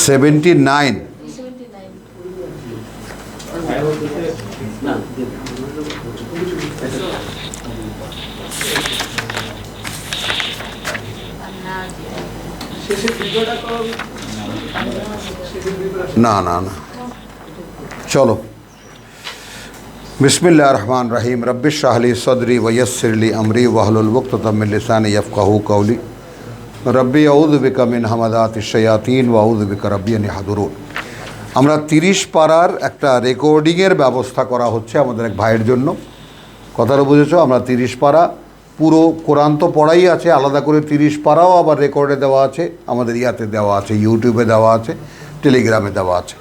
79 না না না চলো बिस्मिल्लाहिर रहमानिर रहीम रब्बिश इश्रह ली सदरी वयस्सिर ली अमरी वहलुल उक़दतम मिन लिसानी यफ़क़हू क़ौली रब्बी अऊज़ु बिका मिन हमाज़ातिश शयातीन व अऊज़ु बिका रब्बी अन याहदुरून। আমরা 30 পারার একটা রেকর্ডিংয়ের ব্যবস্থা করা হচ্ছে আমাদের এক ভাইয়ের জন্য। কথাটা বুঝেছো? আমরা 30 পারা পুরো কোরআন তো পড়াই আছে, আলাদা করে 30 পারাও আবার রেকর্ডে দেওয়া আছে, আমাদের ইয়াতে দেওয়া আছে, ইউটিউবে দেওয়া আছে, টেলিগ্রামে দেওয়া আছে।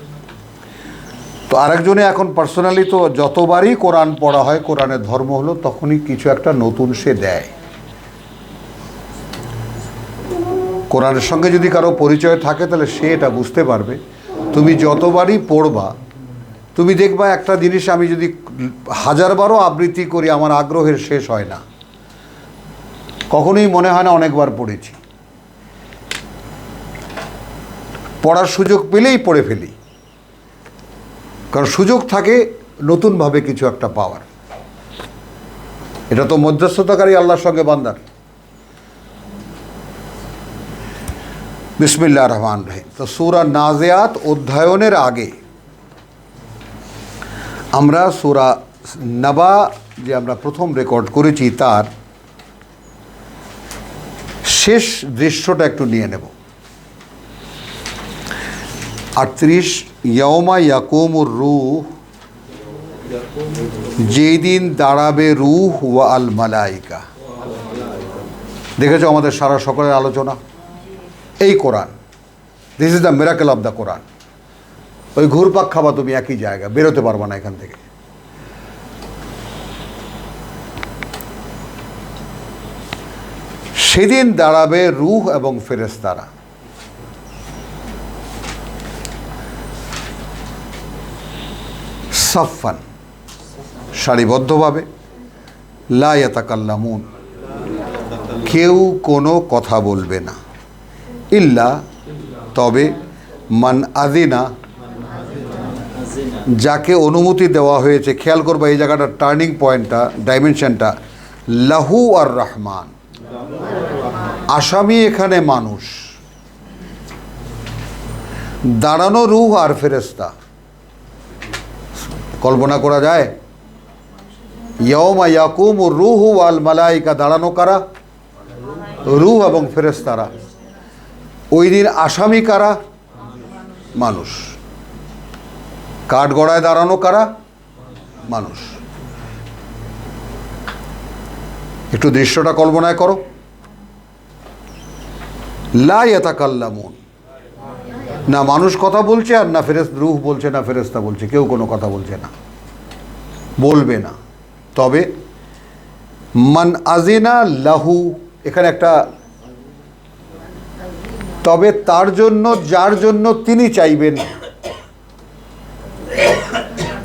তো আরেকজনে এখন পার্সোনালি তো যতবারই কোরআন পড়া হয়, কোরআনের ধর্ম হলো তখনই কিছু একটা নতুন সে দেয়। কোরআনের সঙ্গে যদি কারো পরিচয় থাকে তাহলে সে এটা বুঝতে পারবে। তুমি যতবারই পড়বা তুমি দেখবা একটা জিনিস আমি যদি 1000 বারও আবৃত্তি করি আমার আগ্রহের শেষ হয় না, কখনোই মনে হয় না অনেকবার পড়েছি। পড়ার সুযোগ পেলেই পড়ে ফেলি, কারণ সুযোগ থাকে নতুনভাবে কিছু একটা পাওয়ার। এটা তো মধ্যস্থতাকারী আল্লাহর সঙ্গে বান্দার। বিসমিল্লাহির রহমানির রহিম। তো সূরা নাজিয়াত অধ্যয়নের আগে আমরা সূরা নাবা যে আমরা প্রথম রেকর্ড করেছি তার শেষ দৃশ্যটা একটু নিয়ে নেব। 38 ইয়াউমা ইয়াকুমুর রূহ, যেই দিন দাঁড়াবে রূহ ওয়া আল মালাইকা। দেখেছো আমাদের সারা সকলের আলোচনা এই Quran, this is the miracle of the Quran. ওই ঘুরপাক খাবা তুমি একই জায়গা, বেরোতে পারবা না এখান থেকে। সেদিন দাঁড়াবে রূহ এবং ফেরেশতারা। সাফান, সারিবদ্ধভাবে, লা ইয়াতাকাল্লামুন, কেউ কোনো কথা বলবে না, ইল্লা, তবে, মান আযিনা, যাকে অনুমতি দেওয়া হয়েছে। খেয়াল করবা এই জায়গাটা টার্নিং পয়েন্টটা, ডাইমেনশনটা, লাহু আর রহমান। আসামি এখানে মানুষ, দাঁড়ানো রূহ আর ফেরেশতা। কল্পনা করা যায়? ইয়াউমা ইয়াকুমুর রূহু ওয়াল মালাইকা, দাঁড়ানো কারা? রূহ এবং ফেরেশতারা। ওই দিন আসামি কারা? মানুষ। কাঠগড়ায় দাঁড়ানো কারা? মানুষ। একটু দৃশ্যটা কল্পনায় করো। লা ইয়াতাকাল্লামুন, না মানুষ কথা বলছে আর না রূহ বলছে, না ফেরেশতা বলছে, কেউ কোনো কথা বলছে না, বলবে না। তবে মান আযিনা লাহু, এখানে একটা তবে তার জন্য, যার জন্য তিনি চাইবেন।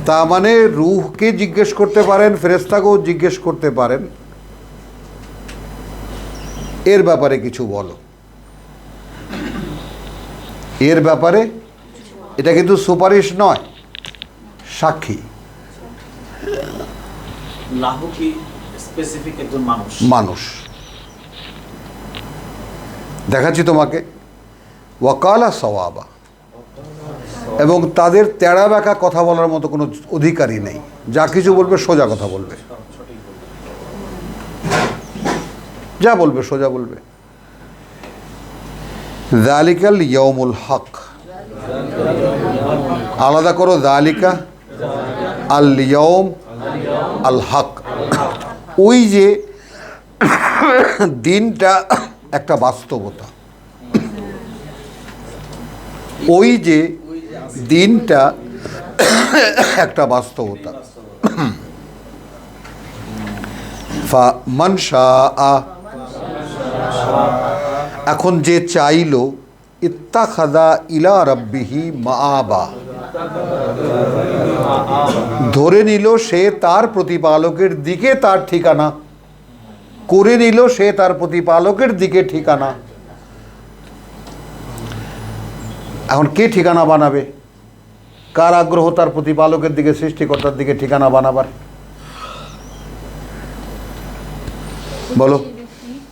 তা মানে রূহকে জিজ্ঞেস করতে পারেন, ফেরেশতাকেও জিজ্ঞেস করতে পারেন, এর ব্যাপারে কিছু বলো, এর ব্যাপারে। এটা কিন্তু সুপারিশ নয়, সাক্ষী। লাহু কি স্পেসিফিক একজন মানুষ? মানুষ। দেখাচ্ছি তোমাকে। ওয়াকালা সওয়াবা, এবং তাদের তেড়া বেঁকা কথা বলার মতো কোনো অধিকারই নেই। যা কিছু বলবে সোজা কথা বলবে, যা বলবে সোজা বলবে। যালিকাল ইয়াউমুল হক, আলাদা করো। যালিকা আল ইয়াউম আল হক, ওই যে দিনটা একটা বাস্তবতা, ওই যে দিনটা একটা বাস্তবতা। ফামান শাআ, এখন যে চাইলো, ইত্তাখাযা ইলা রাব্বিহি মাআবা, ধরে নিল সে তার প্রতিপালকের দিকে তার ঠিকানা, করে নিল সে তার প্রতিপালকের দিকে ঠিকানা। এখন কে ঠিকানা বানাবে? কার আগ্রহ তার প্রতিপালকের দিকে, সৃষ্টিকর্তার দিকে ঠিকানা বানাবার? বলো।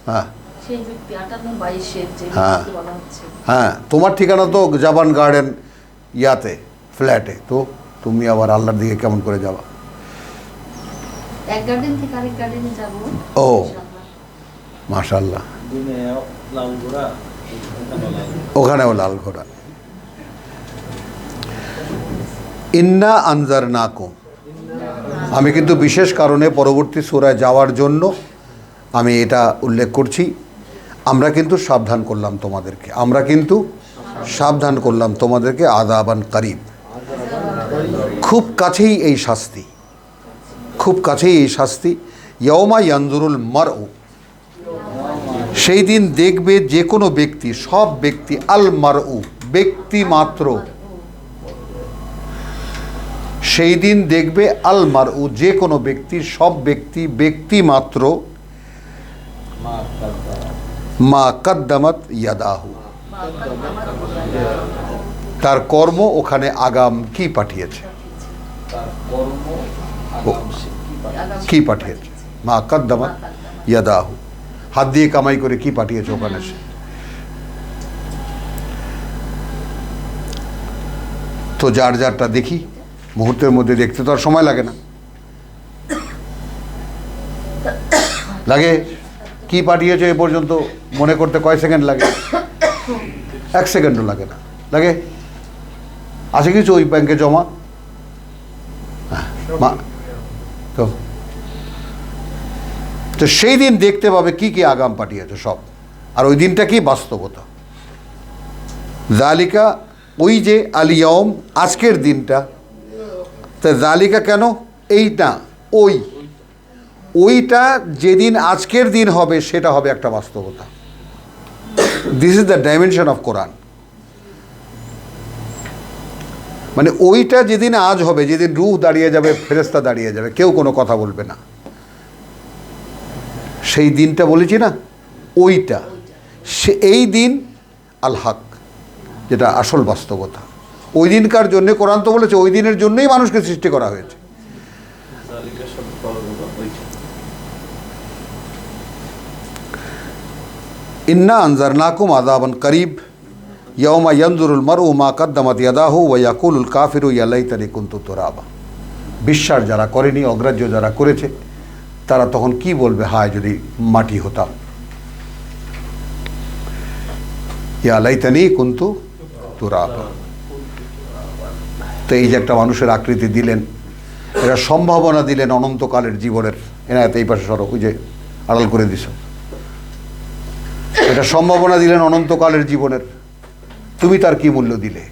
হ্যাঁ সেই ব্যক্তি 58-22 যে হ্যাঁ। ব্যক্তি বলা হচ্ছে, হ্যাঁ, তোমার ঠিকানা তো জাবান গার্ডেন ইয়াতে, ফ্ল্যাটে, তো তুমি আবার আল্লাহর দিকে কেমন করে যাবা? এক গার্ডেন থেকে আরেক গার্ডেনে যাব। ও ইনশাআল্লাহ। মাশাআল্লাহ, দিনে লাল ঘোড়া, ওখানেও লাল ঘোড়া। ইন্না আনজারনাকুম, আমি কিন্তু বিশেষ কারণে পরবর্তী সূরায় যাওয়ার জন্য আমি এটা উল্লেখ করছি। আমরা কিন্তু সাবধান করলাম তোমাদেরকে, আমরা কিন্তু সাবধান করলাম তোমাদেরকে, আযাবান করিব, খুব কাছেই এই শাস্তি, খুব কাছেই এই শাস্তি। ইয়াউমা ইয়ানজুরুল মারউ, সেই দিন দেখবে যে কোনো ব্যক্তি, সব ব্যক্তি, আল মারউ, ব্যক্তি মাত্র, সেই দিন দেখবে আল মারউ, যে কোনো ব্যক্তি, সব ব্যক্তি, ব্যক্তি মাত্র, মা কদ্দামাত ইয়াদাহু, তার কর্ম ওখানে আগাম কি পাঠিয়েছে, তার কর্ম আগাম সে কি পারে। কি পাঠিয়েছে, মা কদ্দামাত ইয়াদাহু, হাত দিয়ে কামাই করে কি পাঠিয়েছে ওখানে সে। তো যার যারটা দেখি, মুহূর্তের মধ্যে দেখতে তো আর সময় লাগে না, লাগে কি পাঠিয়েছে এ পর্যন্ত মনে করতে কয় সেকেন্ড লাগে? 1 সেকেন্ডও লাগে না, লাগে আছে কিছু ওই ব্যাংকে জমা, হ্যাঁ, তো তো সেই দিন দেখতে পাবে কি কি আগাম পাঠিয়েছে সব। আর ওই দিনটা কি? বাস্তবতা। জালিকা, ওই যে আলিয়ম, আজকের দিনটা। তা জালিকা কেন? এইটা, ওইটা যেদিন আজকের দিন হবে সেটা হবে একটা বাস্তবতা। This is the dimension of Quran. মানে ওইটা যেদিন আজ হবে, যেদিন রূহ দাঁড়িয়ে যাবে, ফেরেশতা দাঁড়িয়ে যাবে, কেউ কোনো কথা বলবে না, সেই দিনটা বলেছি না, ওইটা, সে এই দিন আল হক, যেটা আসল বাস্তবতা। ওই দিনকার জন্যে কোরআন তো বলেছে ওই দিনের জন্যই মানুষকে সৃষ্টি করা হয়েছে। ইন্না আনজারনাকুম আযাবান করিব ইয়াউমা ইয়ানজুরুল মারউ মা কদ্দামাত ইয়াদাহু ওয়া ইয়াকুলুল কাফিরু ইয়া লাইতানি কুনতু তুরাবা। বিশ্বাস যারা করেনি, অগ্রাহ্য যারা করেছে, তারা তখন কি বলবে? হায় যদি মাটি হতাম, ইয়া লাইতানি কুনতু তুরাবা। তো এই যে একটা মানুষের আকৃতি দিলেন, এটা সম্ভাবনা দিলেন অনন্তকালের জীবনের। এনায়ত এই পাশে সড়ক, ওই যে আড়াল করে দিছ, এটা সম্ভাবনা দিলেন অনন্তকালের জীবনের, তুমি তার কি মূল্য দিলে?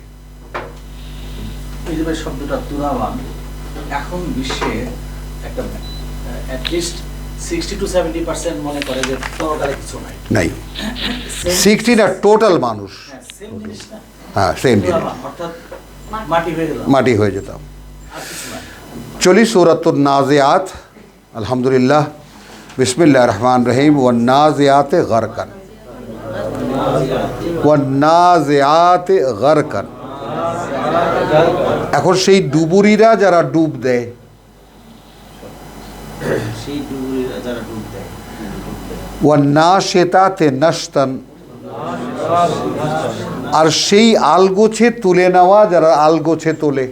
এই যে ভাই শব্দটা তুরাবান, এখন বিশ্বে একটা অ্যাটলিস্ট 60-70% মনে করে যে পরকালে কিছু নাই। নাই 60 না, টোটাল মানুষ, হ্যাঁ, সেম জিনিস না, হ্যাঁ সেম জিনিস, তুরাবান অর্থাৎ মাটি হয়ে গেল, মাটি হয়ে যেতাম। আর কিছু নাই। চলি সূরাতুন নাজিআত। আলহামদুলিল্লাহ, বিসমিল্লাহির রহমানির রহিম। One নাজিআতে গারকান, one নাজিআতে গারকান। এখন সেই ডুবুরিরা যারা ডুব দেয়, সেই ডুবুরিরা যারা ডুব দেয়, ওয়ান নাশিতাতে নাশতান, আর সেই আলগোছে তুলে নেওয়া যারা আলগোছে তোলে।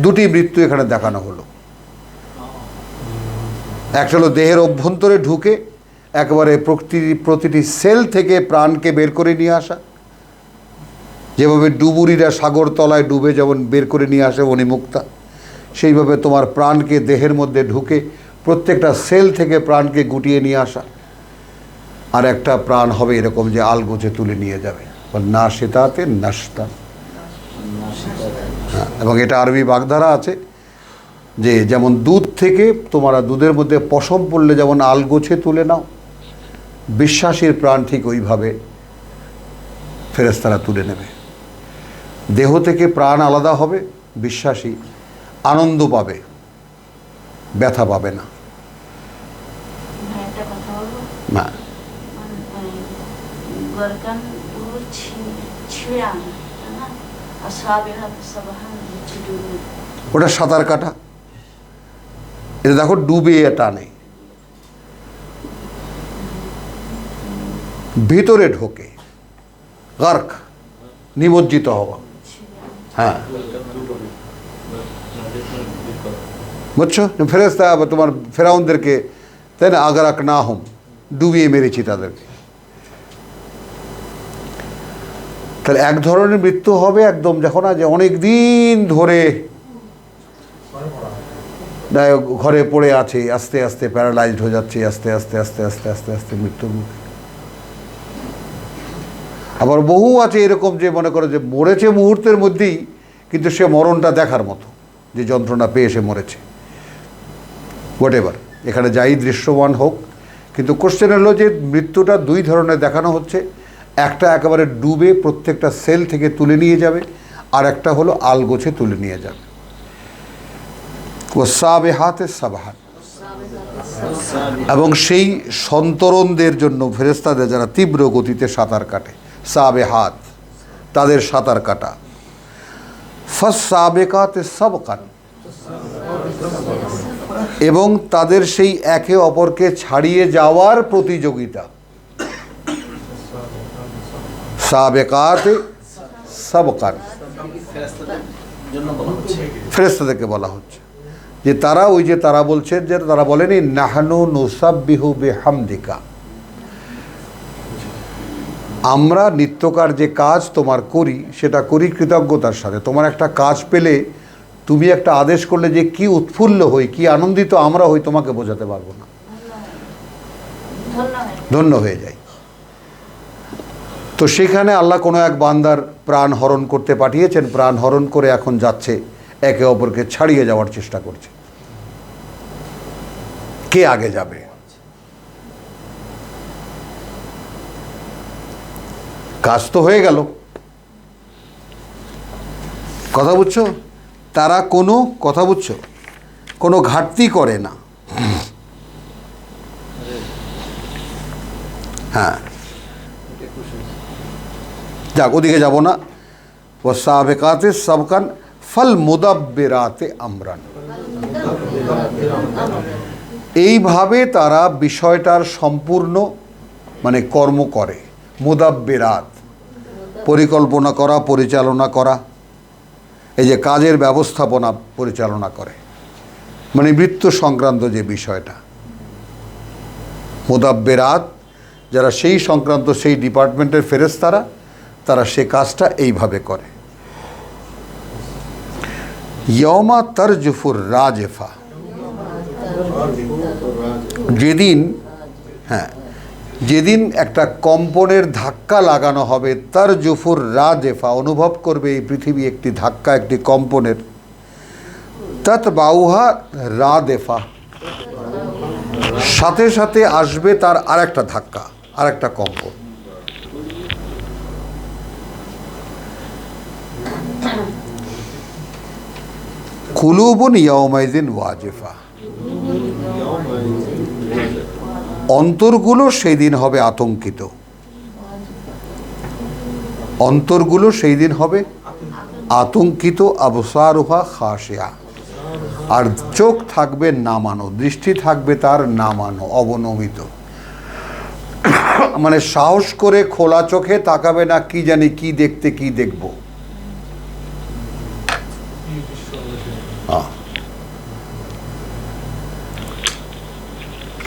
দুটি মৃত্যু এখানে দেখানো হলো। একটা হলো দেহের অভ্যন্তরে ঢুকে একেবারে প্রতিটি সেল থেকে প্রাণকে বের করে নিয়ে আসা, যেভাবে ডুবুরিরা সাগর তলায় ডুবে যেমন বের করে নিয়ে আসে অনিমুক্তা, সেইভাবে তোমার প্রাণকে দেহের মধ্যে ঢুকে প্রত্যেকটা সেল থেকে প্রাণকে গুটিয়ে নিয়ে আসা। আর একটা প্রাণ হবে এরকম যে আলগোছে তুলে নিয়ে যাবে, না সেটাতে নাশতা। হ্যাঁ, এবং এটা আরবি বাগধারা আছে যে যেমন দুধ থেকে তোমরা দুধের মধ্যে পশম পড়লে যেমন আলগোছে তুলে নাও, বিশ্বাসীর প্রাণ ঠিক ওইভাবে ফেরেশতারা তুলে নেবে। দেহ থেকে প্রাণ আলাদা হবে, বিশ্বাসী আনন্দ পাবে, ব্যথা পাবে না। ভাই একটা কথা বলবো, না, গরকান ছিঁড়ে আনা, ওটা সাঁতার কাটা। এটা দেখো ডুবে টানে, ভিতরে ঢোকে, গার্ক, নিমজ্জিত হওয়া। হ্যাঁ, বুঝছো? ফেরেশতা তোমার ফেরাউনদেরকে, তাই না, আগারাক না হুম, ডুবিয়ে মেরেছি তাদেরকে। তাহলে এক ধরনের মৃত্যু হবে একদম, দেখো না, যে অনেক দিন ধরে ঘরে পড়ে আছে, আস্তে আস্তে প্যারালাইজড হয়ে যাচ্ছে, আস্তে আস্তে আস্তে আস্তে আস্তে আস্তে মৃত্যুর মুখে। আবার বহু আছে এরকম যে মনে করে যে মরেছে মুহূর্তের মধ্যেই, কিন্তু সে মরণটা দেখার মতো, যে যন্ত্রণা পেয়ে সে মরেছে। হোয়াট এভার, এখানে যাই দৃশ্যমান হোক, কিন্তু কোশ্চেন হলো যে মৃত্যুটা দুই ধরনের দেখানো হচ্ছে। একটা একেবারে ডুবে প্রত্যেকটা সেল থেকে তুলে নিয়ে যাবে, আর একটা হলো আলগোছে তুলে নিয়ে যাবে। ও সাবেহাতে সাবাহাত, এবং সেই সন্তরণদের জন্য ফেরেশতাদের যারা তীব্র গতিতে সাঁতার কাটে, সাবেহাত, তাদের সাঁতার কাটা। ফাস সাবেকাতে সাবকান, এবং তাদের সেই একে অপরকে ছাড়িয়ে যাওয়ার প্রতিযোগিতা। সাবেকাতে সাবকান, ফেরেশতাদেরকে বলা হচ্ছে যে তারা, ওই যে তারা বলছেন, যে তারা বলেনি নাহনু নুসাব্বিহু বিহামদিকা, আমরা নিত্যকার যে কাজ তোমার করি সেটা করি কৃতজ্ঞতার সাথে। তোমার একটা কাজ পেলে তুমি একটা আদেশ করলে যে কি উৎফুল্ল হই, কি আনন্দিত আমরা হই, তোমাকে বোঝাতে পারবো না, ধন্য হয়ে যাই। তো সেখানে আল্লাহ কোনো এক বান্দার প্রাণ হরণ করতে পাঠিয়েছেন, প্রাণ হরণ করে এখন যাচ্ছে, একে অপরকে ছাড়িয়ে যাওয়ার চেষ্টা করছে। কে আগে যাবে? কাজ তো হয়ে গেল, কথা বুঝছো? তারা কোনো, কথা বুঝছো, কোনো ঘাটতি করে না। হ্যাঁ, যাক, ওদিকে যাব না। ও সাবেকাতে সাবকান ফল মুদাব্বিরাতে আমরান, এইভাবে তারা বিষয়টার সম্পূর্ণ মানে কর্ম করে। মুদাব্বিরাত, পরিকল্পনা করা, পরিচালনা করা, এই যে কাজের ব্যবস্থাপনা পরিচালনা করে, মানে মৃত্যু সংক্রান্ত যে বিষয়টা। মুদাব্বিরাত যারা সেই সংক্রান্ত সেই ডিপার্টমেন্টের ফেরেশতারা, তারা সে কাজটা এইভাবে করে। ইয়মা তারজুফুর রাজেফা, যেদিন, হ্যাঁ, যেদিন একটা কম্পনের ধাক্কা লাগানো হবে, তারজুফুর রাজেফা, অনুভব করবে এই পৃথিবী একটি ধাক্কা, একটি কম্পনের। তাতবাউহা রাদেফা, সাথে সাথে আসবে তার আরেকটা ধাক্কা, আরেকটা কম্পন। কুলুবুন ইয়াউমাইযিন ওয়াজিফা, অন্তরগুলো সেই দিন হবে আতঙ্কিত, অন্তরগুলো সেই দিন হবে আতঙ্কিত। আবসারুহা খাশিয়া, আর চোখ থাকবে নামানো, দৃষ্টি থাকবে তার নামানো, অবনমিত। মানে সাহস করে খোলা চোখে তাকাবে না, কি জানি কি দেখতে, কি দেখব।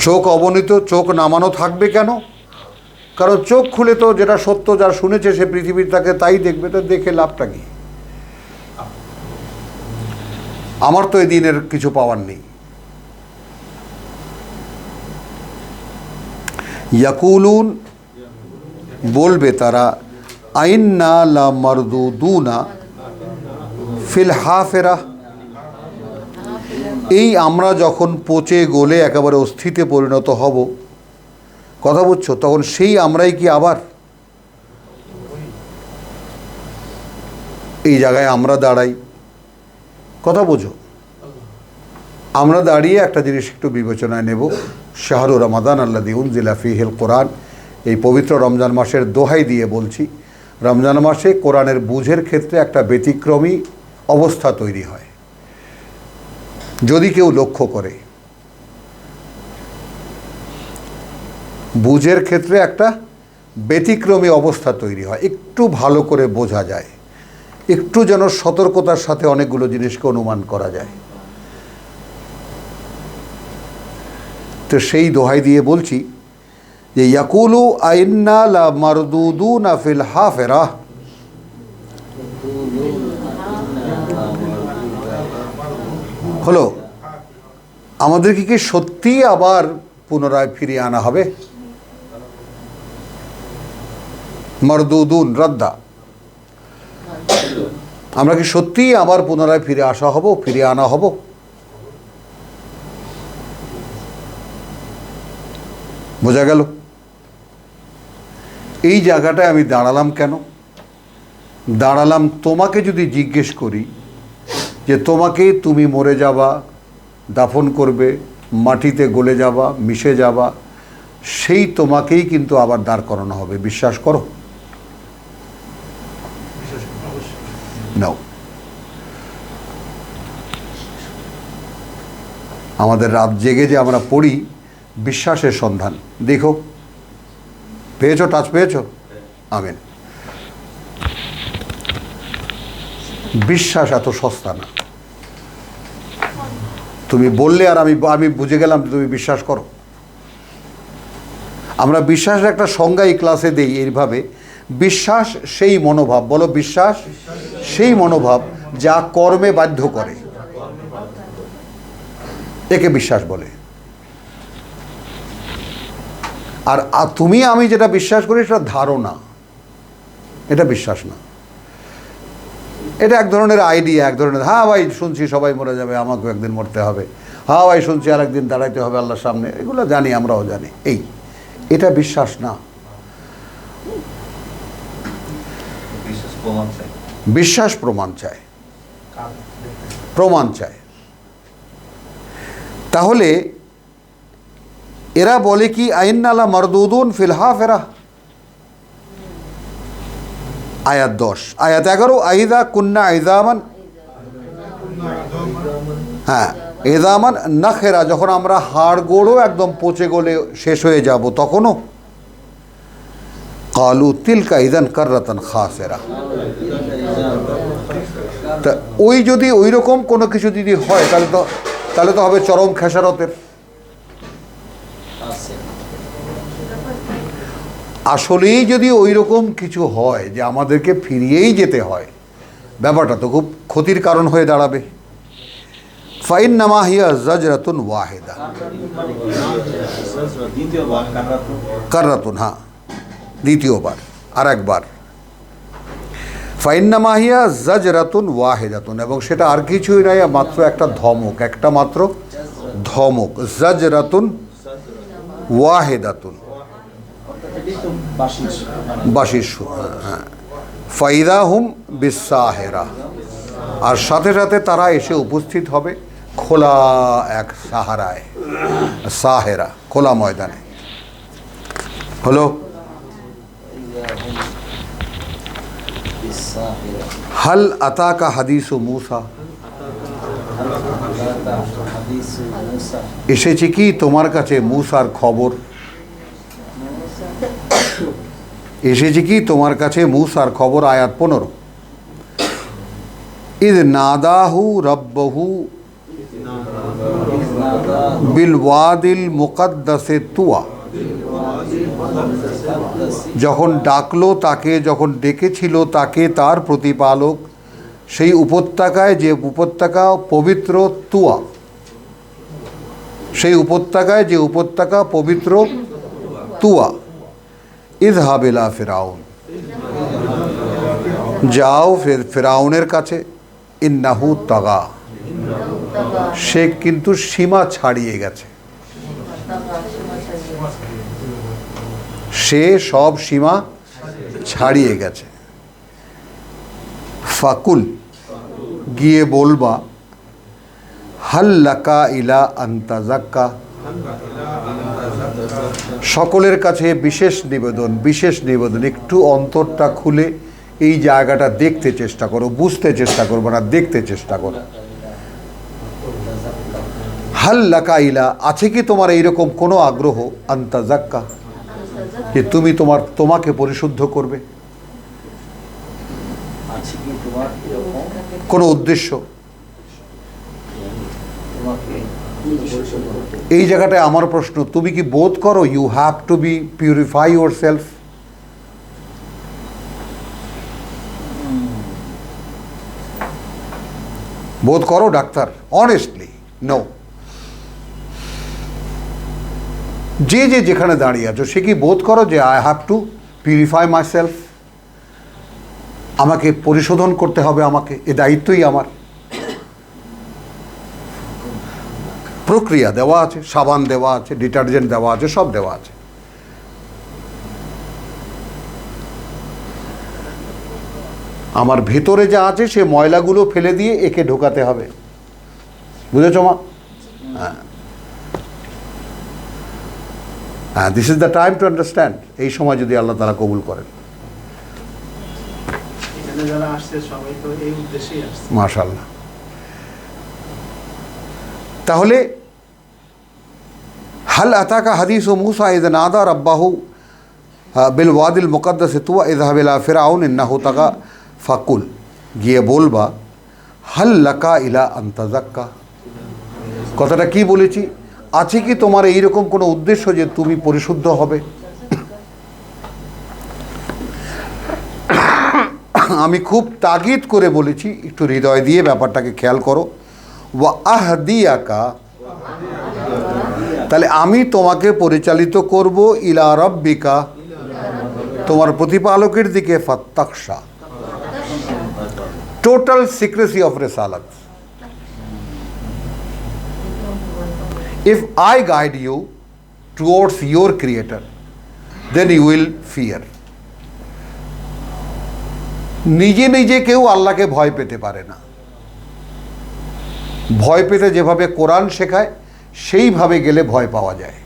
চোখ অবনীত, চোখ নামানো থাকবে কেন? কারণ চোখ খুলে তো যেটা সত্য, যা শুনেছে সে পৃথিবীর তাকে তাই দেখবে, তো দেখে লাভটা কি? আমার তো এই দিনের কিছু পাওয়ার নেই। ইয়াকুলুন, বলবে তারা, আইন্না লা মারদুদুনা ফিল হাফেরা, এই আমরা যখন পচে গলে একেবারে অস্থিতে পরিণত হব, কথা বুঝছো, তখন সেই আমরাই কি আবার এই জায়গায় আমরা দাঁড়াই? কথা বোঝো, আমরা দাঁড়িয়ে একটা জিনিস একটু বিবেচনায় নেব। শাহরু রমাদান আল্লাযী উনজিলা ফীহিল কোরআন, এই পবিত্র রমজান মাসের দোহাই দিয়ে বলছি, রমজান মাসে কোরআনের বুঝের ক্ষেত্রে একটা ব্যতিক্রমী অবস্থা তৈরি হয়। যদি কেউ লক্ষ্য করে, বুঝের ক্ষেত্রে একটা ব্যতিক্রমী অবস্থা তৈরি হয়, একটু ভালো করে বোঝা যায়, একটু যেন সতর্কতার সাথে অনেকগুলো জিনিসকে অনুমান করা যায়। তো সেই দোহাই দিয়ে বলছি যে ইয়াকুলু আইন্না লা মারদুদুনা ফিল হাফেরা, হলো আমাদেরকে কি সত্যি আবার পুনরায় ফিরিয়ে আনা হবে? মারদুদুন রাদ্দা, আমরা কি সত্যিই আবার পুনরায় ফিরে আসা হব, ফিরে আনা হব? বোঝা গেল? এই জায়গাটায় আমি দাঁড়ালাম কেন? দাঁড়ালাম তোমাকে যদি জিজ্ঞেস করি যে তোমাকে, তুমি মরে যাবা, দাফন করবে, মাটিতে গলে যাবা, মিশে যাবা, সেই তোমাকেই কিন্তু আবার দাঁড় করানো হবে, বিশ্বাস করো? নাও, আমাদের রাত জেগে যে আমরা পড়ি বিশ্বাসের সন্ধান, দেখো পেয়েছো, টাচ পেয়েছো? আমিন। বিশ্বাস এত সস্তা না। তুমি বললে আর আমি বুঝে গেলাম তুমি বিশ্বাস করো। আমরা বিশ্বাসের একটা সংজ্ঞা এই ক্লাসে দেই এইভাবে, বিশ্বাস সেই মনোভাব, বলো বিশ্বাস সেই মনোভাব যা কর্মে বাধ্য করে, একে বিশ্বাস বলে। আর তুমি আমি যেটা বিশ্বাস করি সেটা ধারণা, এটা বিশ্বাস না। এটা এক ধরনের আইডিয়া, এক ধরনের, হ্যাঁ ভাই শুনছি সবাই মরে যাবে, আমাকেও একদিন মরতে হবে, হ্যাঁ ভাই শুনছি আর একদিন দাঁড়াইতে হবে আল্লাহর সামনে, এগুলো জানি, আমরাও জানি। এটা বিশ্বাস না। বিশ্বাস প্রমাণ চায়, প্রমাণ চায়। তাহলে এরা বলে কি আইন্নালা মারদুদুন ফিল হাফেরা, আয়াত 10, আয়াত 11, আইদা কুন্না ইজামান, হ্যাঁ ইজামান নাখেরা, যখন আমরা হাড় গোড়ও একদম পচে গলে শেষ হয়ে যাব তখনও, কালু তিলকা ইদান কাররাতান খাসেরা। তা ওই যদি ওই রকম কোনো কিছু যদি হয় তাহলে তো হবে চরম খেসারতের। আসলেই যদি ওই রকম কিছু হয় যে আমাদেরকে ফিরিয়েই যেতে হয়, ব্যাপারটা তো খুব ক্ষতির কারণ হয়ে দাঁড়াবে। ফাইন্নামা হিয়া জাজরাতুন ওয়াহিদা, কাররাতুন, হ্যাঁ দ্বিতীয়বার, আর একবার। ফাইন্নামা হিয়া জাজরাতুন ওয়াহিদাতুন, এবং সেটা আর কিছুই নয়, মাত্র একটা ধমক, একটা মাত্র ধমক। জাজরাতুন ওয়াহিদাতুন, বাঁশির সুর, হ্যাঁ। ফাইদা হুম বিসাহেরা, আর সাথে সাথে তারা এসে উপস্থিত হবে খোলা এক সাহারায়, সাহেরা খোলা ময়দানে। হলো হাল আতাকা হাদিসু মুসা, এসেছে কি তোমার কাছে মুসার খবর, এসেছে কি তোমার কাছে মুসার খবর। আয়াত 15, ইদ নাদাহু রব্বহু বিল ওয়াদিল মুকদ্দাসে তুয়া, যখন ডাকলো তাকে, যখন ডেকেছিল তাকে তার প্রতিপালক সেই উপত্যকায়, যে উপত্যকা পবিত্র তুয়া, সেই উপত্যকায় যে উপত্যকা পবিত্র তুয়া। ইযহাব ইলা ফিরাউন, যাও ফিরাউনের কাছে, ইন্নাহু তাগা, সে কিন্তু সীমা ছাড়িয়ে গেছে, সে সব সীমা ছাড়িয়ে গেছে। ফাকুল, গিয়ে বলবা, হাল্লাকা ইলা আন্তাজাক্কা, সকলের কাছে বিশেষ নিবেদন, বিশেষ নিবেদন, একটু অন্তরটা খুলে এই জায়গাটা দেখতে চেষ্টা করো, বুঝতে চেষ্টা করবো না, দেখতে চেষ্টা করো। হাল লাকা ইলা, আছে কি তোমার এইরকম কোনো আগ্রহ, আন্তাজাক্কা, যে তুমি তোমাকে পরিশুদ্ধ করবে, আছে কি তোমার এরকম কোনো উদ্দেশ্য? তোমাকে এই জায়গাটায় আমার প্রশ্ন, তুমি কি বোধ করো you have to be purify yourself? বোধ করো ডাক্তার? Honestly no. যে যেখানে দাঁড়িয়ে আছো সে কি বোধ করো যে I have to purify my self, আমাকে পরিশোধন করতে হবে, আমাকে এ দায়িত্বই আমার? প্রক্রিয়া দেওয়া আছে, সাবান দেওয়া আছে, ডিটারজেন্ট দেওয়া আছে, সব দেওয়া আছে। আমার ভেতরে যা আছে সে ময়লাগুলো ফেলে দিয়ে একে ঢোকাতে হবে, বুঝেছো মা? হ্যাঁ, this is the time to understand. এই সময় যদি আল্লাহ তাআলা কবুল করেন, এখানে যারা আসছে সবাই তো এই উদ্দেশ্যেই আসছে। মাশাআল্লাহ। তাহলে হাল আতাকা হাদিসু মুসা ইয নাদা রাব্বাহু বিল ওয়াদিল মুকদ্দাস তুয়া ইযহাব ইলা ফিরআউন ইন্নাহু তাগা ফাকুল, গিয়ে বলবা হাল লাকা ইলা আন তাযাক্কা। কথাটা কি বলেছি? আছে কি তোমার এইরকম কোনো উদ্দেশ্য যে তুমি পরিশুদ্ধ হবে? আমি খুব তাগিদ করে বলেছি, একটু হৃদয় দিয়ে ব্যাপারটাকে খেয়াল করো। ওয়া আহদিয়াকা, তাহলে আমি তোমাকে পরিচালিত করব ইলা রাব্বিকা, তোমার প্রতিপালকের দিকে, ফাত্তাখশা, টোটাল সিক্রেসি অফ রিসালাত। If I guide you towards your creator, then you will fear. নিজে নিজে কেউ আল্লাহকে ভয় পেতে পারে না। ভয় পেতে যেভাবে কোরআন শেখায় সেইভাবে গেলে ভয় পাওয়া যায়।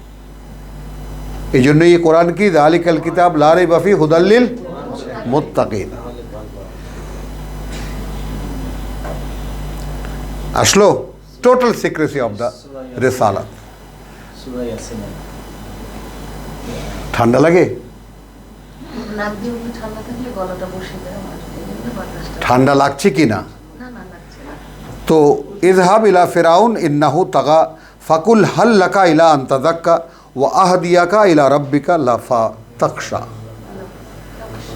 এই জন্য এই কোরআন কি যালিকাল কিতাব লা রাইবা ফিহি হুদাল লিল মুত্তাকিন। আসলো টোটাল সিক্রেসি অফ দ্য রিসালাত। সূরা ইয়াসিন। ঠান্ডা লাগে? নাক দিয়ে উঠে ঠান্ডা থাকলে গলাটা বসে যায় আমার, এই জন্য বাতাসটা ঠান্ডা লাগছে কি না? না লাগছে না। তো ইযহাব ইলা ফিরআউন ইন্নাহু তাগা ফাকুল হাল লাকা ইলা আন তাযাক্কা ওয়া আহদিয়াকা ইলা রাব্বিকা লা ফাতাখশা।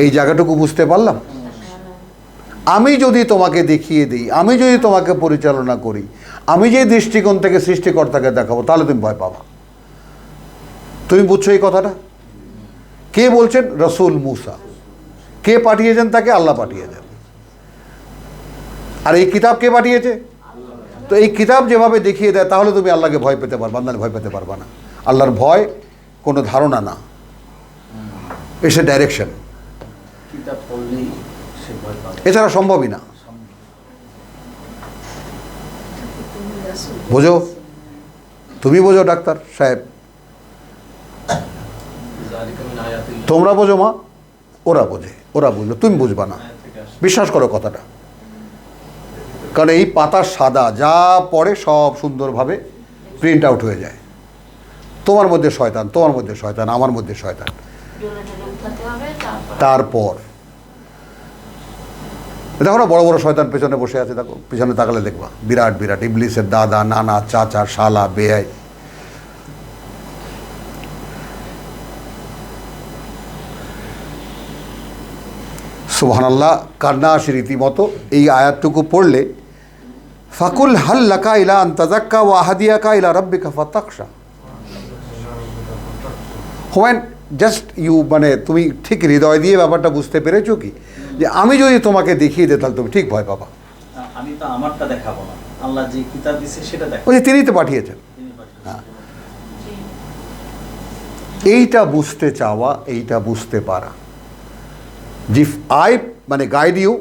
এই জায়গাটুকু বুঝতে পারলাম? আমি যদি তোমাকে দেখিয়ে দিই, আমি যদি তোমাকে পরিচালনা করি, আমি যে দৃষ্টিকোণ থেকে সৃষ্টিকর্তাকে দেখাবো, তাহলে তুমি ভয় পাবা। তুমি বুঝছো এই কথাটা? কে বলছেন? রসুল মুসা। কে পাঠিয়েছেন তাকে? আল্লাহ পাঠিয়েছেন। আর এই কিতাব কে পাঠিয়েছে? তো এই কিতাব যেভাবে দেখিয়ে দেয় তাহলে তুমি আল্লাহকে ভয় পেতে পারবা না, ভয় পেতে পারবা না। আল্লাহর ভয় কোনো ধারণা না, এসে ডাইরেকশন, কিতাব পড়লেই সে ভয় পাবে, এছাড়া সম্ভবই না। তুমি রাসূল। বোঝো? তুমি বোঝো ডাক্তার সাহেব, তোমরা বোঝো মা, ওরা বোঝে, ওরা বুঝলো, তুমি বুঝবা না। বিশ্বাস করো কথাটা। কারণ এই পাতা সাদা, যা পড়ে সব সুন্দরভাবে প্রিন্ট আউট হয়ে যায়। তোমার মধ্যে শয়তান, তোমার মধ্যে শয়তান, আমার মধ্যে শয়তান। ডলে ডলে উঠাতে হবে, তারপর দেখো না, বড় বড় শয়তান পেছনে বসে আছে, দেখো পেছনে তাকালে দেখবা বিরাট বিরাট ইবলিসের দাদা, নানা, চাচা, শালা, বেয়াই। সুবহানাল্লাহ, কান্না আসে রীতিমতো এই আয়াতটুকু পড়লে। ফাকুল হাল লাকা ইলা আন তাযাক্কা ওয়া আহদিয়াকা ইলা রাব্বিকা ফাতাখশা। হোয়েন জাস্ট ইউ, মানে তুমি ঠিক হৃদয় দিয়ে ব্যাপারটা বুঝতে পেরেছো কি, যে আমি যদি তোমাকে দেখিয়ে দিই তাহলে তুমি ঠিক ভয় পাবা। আমি তো আমারটা দেখাবো না, আল্লাহ যে কিতাব দিছে সেটা দেখাবো। ওই যে তিনিই তো পাঠিয়েছেন। তিনি পাঠিয়েছেন। হ্যাঁ, এইটা বুঝতে চাওয়া, এইটা বুঝতে পারা। জিফ আই মানে গাইড ইউ,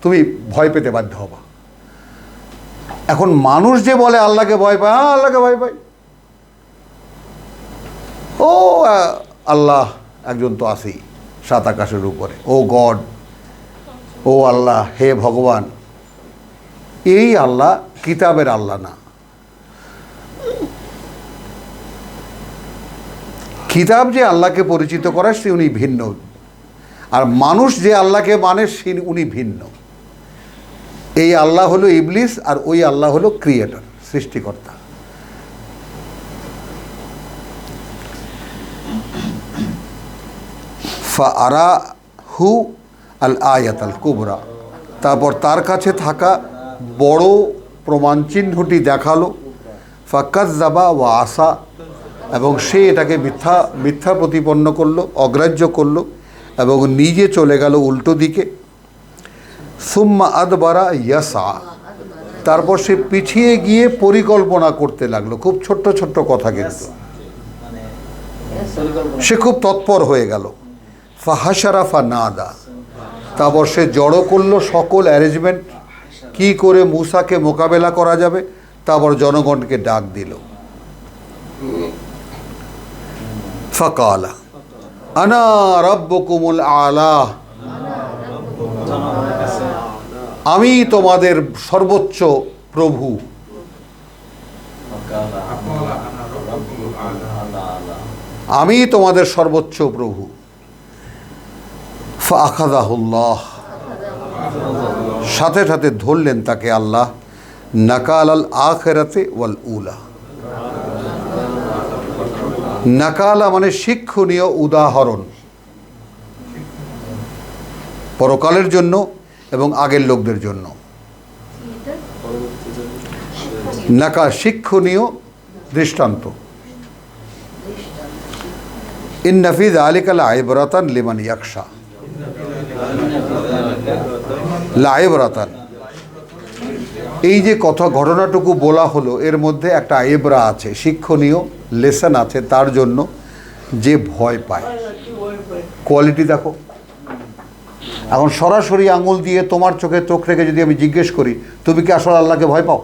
তুমি ভয় পেতে বাধ্য হবা। এখন মানুষ যে বলে আল্লাহকে ভয় পায়, হ্যাঁ আল্লাহকে ভয় পায়, ও আল্লাহ একজন তো আছেই সাত আকাশের উপরে, ও গড, ও আল্লাহ, হে ভগবান, এই আল্লাহ কিতাবের আল্লাহ না। কিতাব যে আল্লাহকে পরিচিত করায় সে উনি ভিন্ন, আর মানুষ যে আল্লাহকে মানে সে উনি ভিন্ন। এই আল্লাহ হলো ইবলিস, আর ওই আল্লাহ হলো ক্রিয়েটর, সৃষ্টিকর্তা। ফাআরাহু আল আয়াত আল কুবরা, তারপর তার কাছে থাকা বড় প্রমাণ চিহ্নটি দেখালো। ফাকাজ্জাবা ওয়া আসা, এবং সে এটাকে মিথ্যা প্রতিপন্ন করলো, অগ্রাহ্য করলো এবং নিজে চলে গেল উল্টো দিকে। সুম্মা আদবারা ইয়াসা, তারপর সে পিছিয়ে গিয়ে পরিকল্পনা করতে লাগলো। খুব ছোট্ট ছোট্ট কথা, কিন্তু মানে পরিকল্পনা সে খুব তৎপর হয়ে গেল। ফাহাশারা ফানাদা, তারপর সে জড়ো করলো সকল অ্যারেঞ্জমেন্ট, কি করে মূসাকে মোকাবেলা করা যাবে। তারপর জনগণকে ডাক দিল। ফাকালা আনা রাব্বুকুমুল আলা, জনগণের কাছে আমি তোমাদের সর্বোচ্চ প্রভু। আমি তোমাদের সর্বোচ্চ প্রভু। ফাআখাযাহুল্লাহ, সাথে সাথে ধরলেন তাকে আল্লাহ। নাকাল আল আখিরাতে ওয়াল উলা, নাকালা মানে শিক্ষণীয় উদাহরণ, পরকালের জন্য এবং আগের লোকদের জন্য। নাকা শিক্ষণীয় দৃষ্টান্ত। ইন্না ফি যালিকা লাইবরাতান লিমান ইয়াখশা, লাইবরাতান, এই যে কথা ঘটনাটুকু বলা হলো, এর মধ্যে একটা আইবরা আছে, শিক্ষণীয় লেসন আছে তার জন্য যে ভয় পায়। কোয়ালিটি দেখো। এখন সরাসরি আঙুল দিয়ে তোমার চোখে চোখ রেখে যদি আমি জিজ্ঞেস করি, তুমি কি আসলে আল্লাহকে ভয় পাও?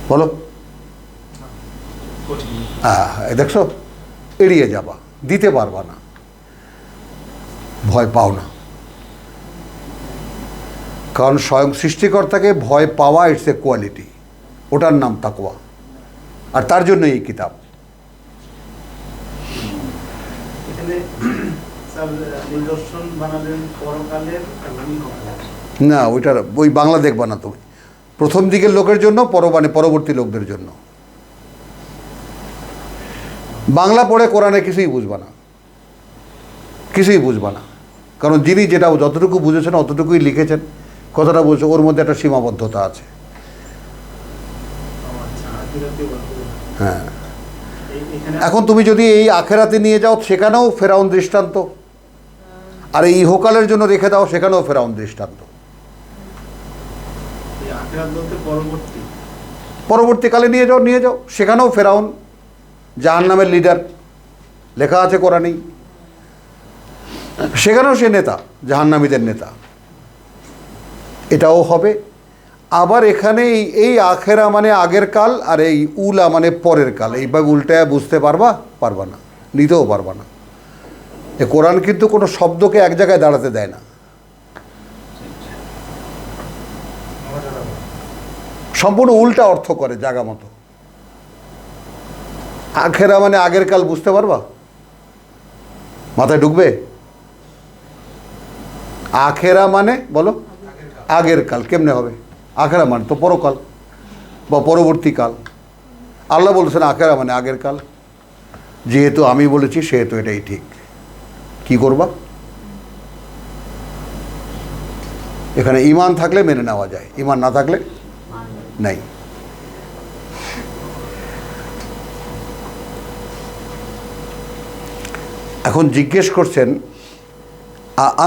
বলো। দেখছো, এড়িয়ে যাবা, দিতে পারবা না, ভয় পাও না। কারণ স্বয়ং সৃষ্টিকর্তাকে ভয় পাওয়া ইটস এ কোয়ালিটি, ওটার নাম তাকওয়া। আর তার জন্য এই কিতাব। এখানে স্যার নিদর্শন বানালেন পরকালের এবং ইহকালের। না, ওইটার ওই বাংলা দেখবা না তুমি। প্রথম দিকের লোকের জন্য, পরবর্তী লোকদের জন্য। বাংলা পড়ে কোরআনে কিছুই বুঝবা না, কিছুই বুঝবা না। কারণ যিনি যেটা যতটুকু বুঝেছেন অতটুকুই লিখেছেন। কথাটা বলছে, ওর মধ্যে একটা সীমাবদ্ধতা আছে। আচ্ছা, আখিরাতে বলতে। হ্যাঁ, এখানে এখন তুমি যদি এই আখেরাতে নিয়ে যাও, সেখানেও ফেরাউন দৃষ্টান্ত, আর এই ইহকালের জন্য রেখে দাও, সেখানেও ফেরাউন দৃষ্টান্ত। এই আখিরাত বলতে পরবর্তী। পরবর্তীকালে নিয়ে যাও, সেখানেও ফেরাউন জাহান্নামের লিডার, লেখা আছে কোরআনেই। সেখানেও সে নেতা, জাহান্নামীদের নেতা। এটাও হবে। আবার এখানে এই আখেরা মানে আগের কাল, আর এই উলা মানে পরের কাল। এইভাবে উল্টায় বুঝতে পারবা না, নিতেও পারবা না। এ কোরআন কিন্তু কোনো শব্দকে এক জায়গায় দাঁড়াতে দেয় না, সম্পূর্ণ উল্টা অর্থ করে জায়গা মতো। আখেরা মানে আগের কাল বুঝতে পারবা? মাথায় ঢুকবে? আখেরা মানে বলো, আগের কাল কেমনে হবে? আখেরা মানে তো পরকাল বা পরবর্তীকাল। আল্লাহ বলছেন আখেরা মানে আগের কাল। যেহেতু আমি বলেছি সেহেতু এটাই ঠিক। কি করবা? এখানে ঈমান থাকলে মেনে নেওয়া যায়, ঈমান না থাকলে নাই। এখন জিজ্ঞেস করছেন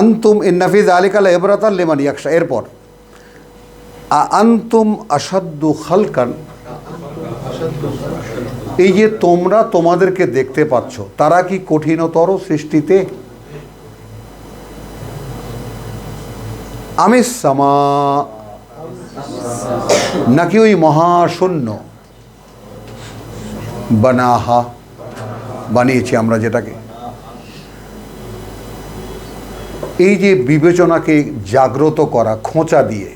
আনতুম ইন্নাফি যালিকা লাইবরাতান লিমান ইয়াখশা। এরপর আনতুম আসাদ্দু খালকান, এই যে তোমরা তোমাদেরকে দেখতে পাচ্ছ, তারা কি কঠিনতর সৃষ্টিতে? আমি সামা, নাকি ওই মহাশূন্য? বানাহা, বানিয়েছি আমরা যেটাকে। এই যে বিবেচনাকে জাগ্রত করা খোঁচা দিয়ে,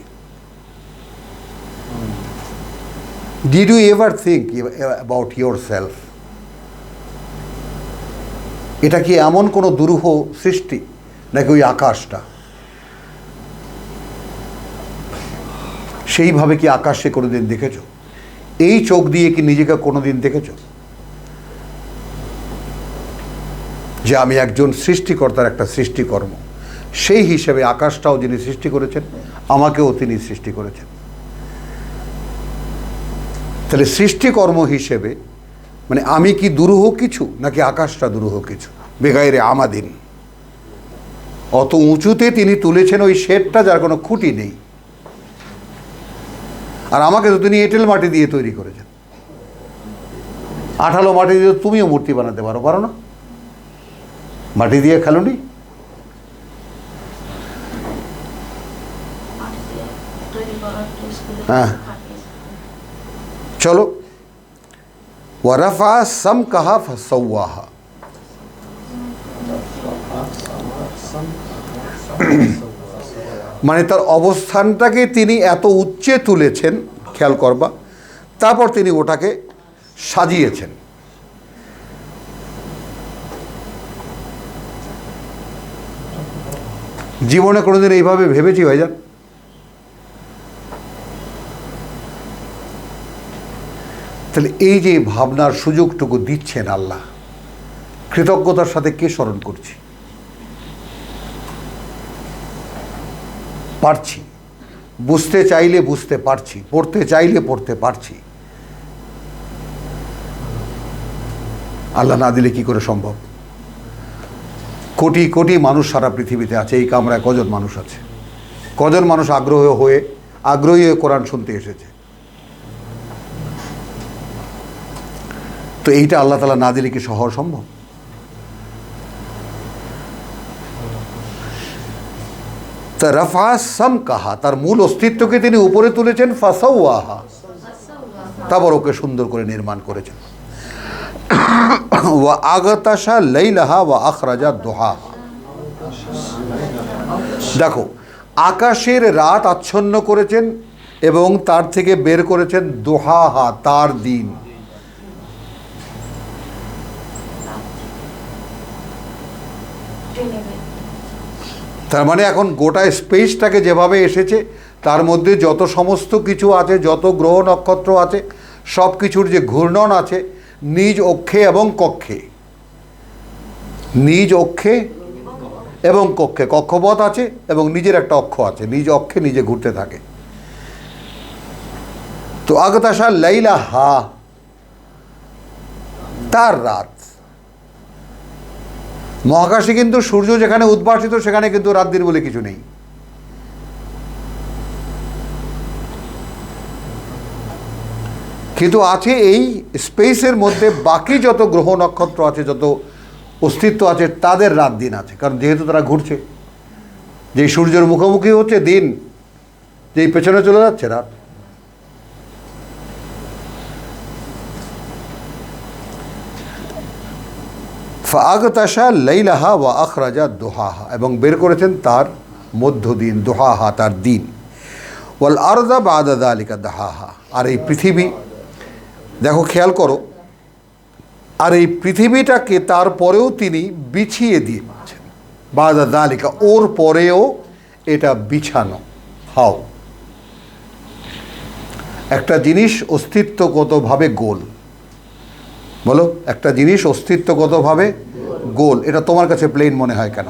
did you ever think about yourself? এটা কি এমন কোনো দুরূহ সৃষ্টি নাকি ওই আকাশটা? সেইভাবে কি আকাশে কোনোদিন দেখেছ? এই চোখ দিয়ে কি নিজেকে কোনোদিন দেখেছ যে আমি একজন সৃষ্টিকর্তার একটা সৃষ্টিকর্ম? সেই হিসেবে আকাশটাও যিনি সৃষ্টি করেছেন, আমাকেও তিনি সৃষ্টি করেছেন। তাহলে সৃষ্টিকর্ম হিসেবে মানে আমি কি দুরূহ কিছু নাকি আকাশটা দুরূহ কিছু? বেগাইরে আমাদিন, অত উঁচুতে তিনি তুলেছেন ওই শেডটা যার কোনো খুঁটি নেই। আর আমাকে তো তিনি এঁটেল মাটি দিয়ে তৈরি করেছেন। আঠালো মাটি দিয়ে তুমিও মূর্তি বানাতে পারো, পারো না? মাটি দিয়ে খেলোনি? হ্যাঁ, চলো। ওয়ারাফা সাম কাহা ফাসাওয়াহা, মানে তার অবস্থানটাকে তিনি এত উচ্চে তুলেছেন, খেয়াল করবা, তারপর তিনি ওটাকে সাজিয়েছেন। জীবনে কোনোদিন এইভাবে ভেবেছি ভাইজান? তাহলে এই যে ভাবনার সুযোগটুকু দিচ্ছেন আল্লাহ, কৃতজ্ঞতার সাথে কে স্মরণ করছি? পারছি, বুঝতে চাইলে বুঝতে পারছি, পড়তে চাইলে পড়তে পারছি। আল্লাহ না দিলে কি করে সম্ভব? কোটি কোটি মানুষ সারা পৃথিবীতে আছে, এই কামরায় কজন মানুষ আছে? কজন মানুষ আগ্রহী হয়ে কোরআন শুনতে এসেছে? তো এইটা আল্লাহ তাআলা না দিলে কি সহজ সম্ভব? তা রাফা সাম কাহা, তার মূল অস্তিত্বকে তিনি উপরে তুলেছেন, ফাসাওয়াহা, তারপর ওকে সুন্দর করে নির্মাণ করেছেন। ওয়া আগতাশা লাইলাহা ওয়া আখরাজা দুহাহা, দেখো আকাশের রাত আচ্ছন্ন করেছেন এবং তার থেকে বের করেছেন দুহাহা, তার দিন। তার মানে এখন গোটা স্পেসটাকে যেভাবে এসেছে, তার মধ্যে যত সমস্ত কিছু আছে, যত গ্রহ নক্ষত্র আছে, সব কিছুর যে ঘূর্ণন আছে নিজ অক্ষে এবং কক্ষে, নিজ অক্ষে এবং কক্ষে, কক্ষপথ আছে এবং নিজের একটা অক্ষ আছে, নিজ অক্ষে নিজে ঘুরতে থাকে। তো আগতাশা লাইলা হা, তার রাত। মহাকাশে কিন্তু সূর্য যেখানে উদ্ভাসিত সেখানে কিন্তু রাত দিন বলে কিছু নেই। কিন্তু আছে এই স্পেসের মধ্যে বাকি যত গ্রহ নক্ষত্র আছে, যত অস্তিত্ব আছে, তাদের রাত দিন আছে, কারণ যেহেতু তারা ঘুরছে। যেই সূর্যের মুখোমুখি হচ্ছে দিন, যেই পেছনে চলে যাচ্ছে রাত। ফাগতাশা লাইলাহা ওয়া আখরাজা দুহাহা, এবং বের করেছেন তার মধ্যদিন, দুহাহা তার দিন। ওয়াল আরদা বাদা যালিকা দাহাহা, আর এই পৃথিবী, দেখো খেয়াল করো, আর এই পৃথিবীটাকে তারপরেও তিনি বিছিয়ে দিয়েছেন। বাদা যালিকা, ওর পরেও এটা বিছানো। হাও, একটা জিনিস অস্তিত্বগতভাবে গোল, বলো একটা জিনিস অস্তিত্বগতভাবে গোল, এটা তোমার কাছে প্লেন মনে হয় কেন?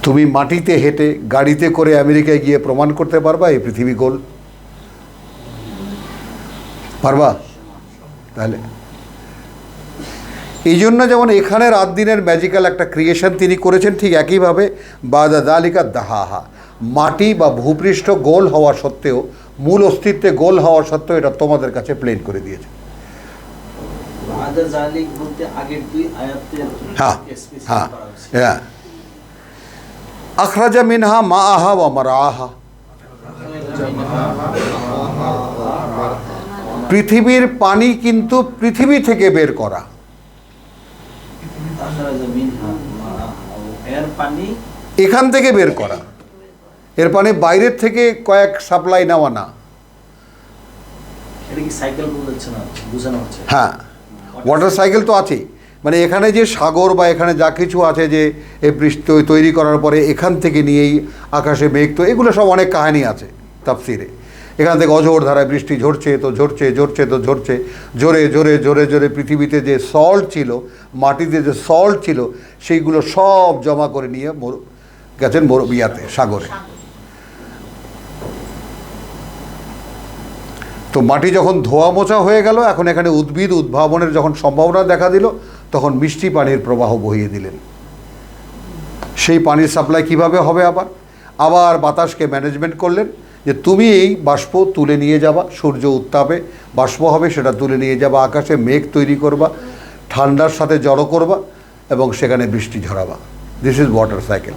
তুমি মাটিতে হেঁটে গাড়িতে করে আমেরিকায় গিয়ে প্রমাণ করতে পারবা এই পৃথিবী গোল? পারবা? তাহলে এই জন্য যেমন এখানে রাত দিনের ম্যাজিক্যাল একটা ক্রিয়েশন তিনি করেছেন, ঠিক একইভাবে বাদা যালিকা দাহাহা, মাটি বা ভূপৃষ্ঠ গোল হওয়া সত্ত্বেও, মূল অস্তিত্বে গোল হওয়া সত্ত্বেও এটা তোমাদের কাছে প্লেন করে দিয়েছে। হ্যাঁ হ্যাঁ হ্যাঁ। আখরাজা মিনহা মাআহা ওয়া মারআহা, পৃথিবীর পানি কিন্তু পৃথিবী থেকে বের করা। আখরাজা মিনহা মাআহু, এর পানি এখান থেকে বের করা, এর পানি বাইরের থেকে কয়েক সাপ্লাই নেওয়া না। এটা কি সাইকেল বলছে না, বোঝানো হচ্ছে? হ্যাঁ, ওয়াটার সাইকেল তো আছেই, মানে এখানে যে সাগর বা এখানে যা কিছু আছে যে এই বৃষ্টি তৈরি করার পরে এখান থেকে নিয়েই আকাশে মেঘ, তো এগুলো সব অনেক কাহিনী আছে তাফসিরে। এখান থেকে অঝোর ধারায় বৃষ্টি ঝরছে তো ঝরছে, ঝরছে তো ঝরছে, জোরে জোরে জোরে জোরে পৃথিবীতে যে সল্ট ছিল, মাটিতে যে সল্ট ছিল, সেইগুলো সব জমা করে নিয়ে গেছেন ইয়াতে সাগরে। তো মাটি যখন ধোয়া মোছা হয়ে গেল, এখন এখানে উদ্ভিদ উদ্ভাবনের যখন সম্ভাবনা দেখা দিল, তখন মিষ্টি পানির প্রবাহ বহিয়ে দিলেন। সেই পানির সাপ্লাই কিভাবে হবে? আবার বাতাসকে ম্যানেজমেন্ট করলেন যে তুমি এই বাষ্প তুলে নিয়ে যাবা, সূর্য উত্তাপে বাষ্প হবে, সেটা তুলে নিয়ে যাবা আকাশে, মেঘ তৈরি করবা, ঠান্ডার সাথে জড়ো করবা এবং সেখানে বৃষ্টি ঝরাবা। This is water cycle.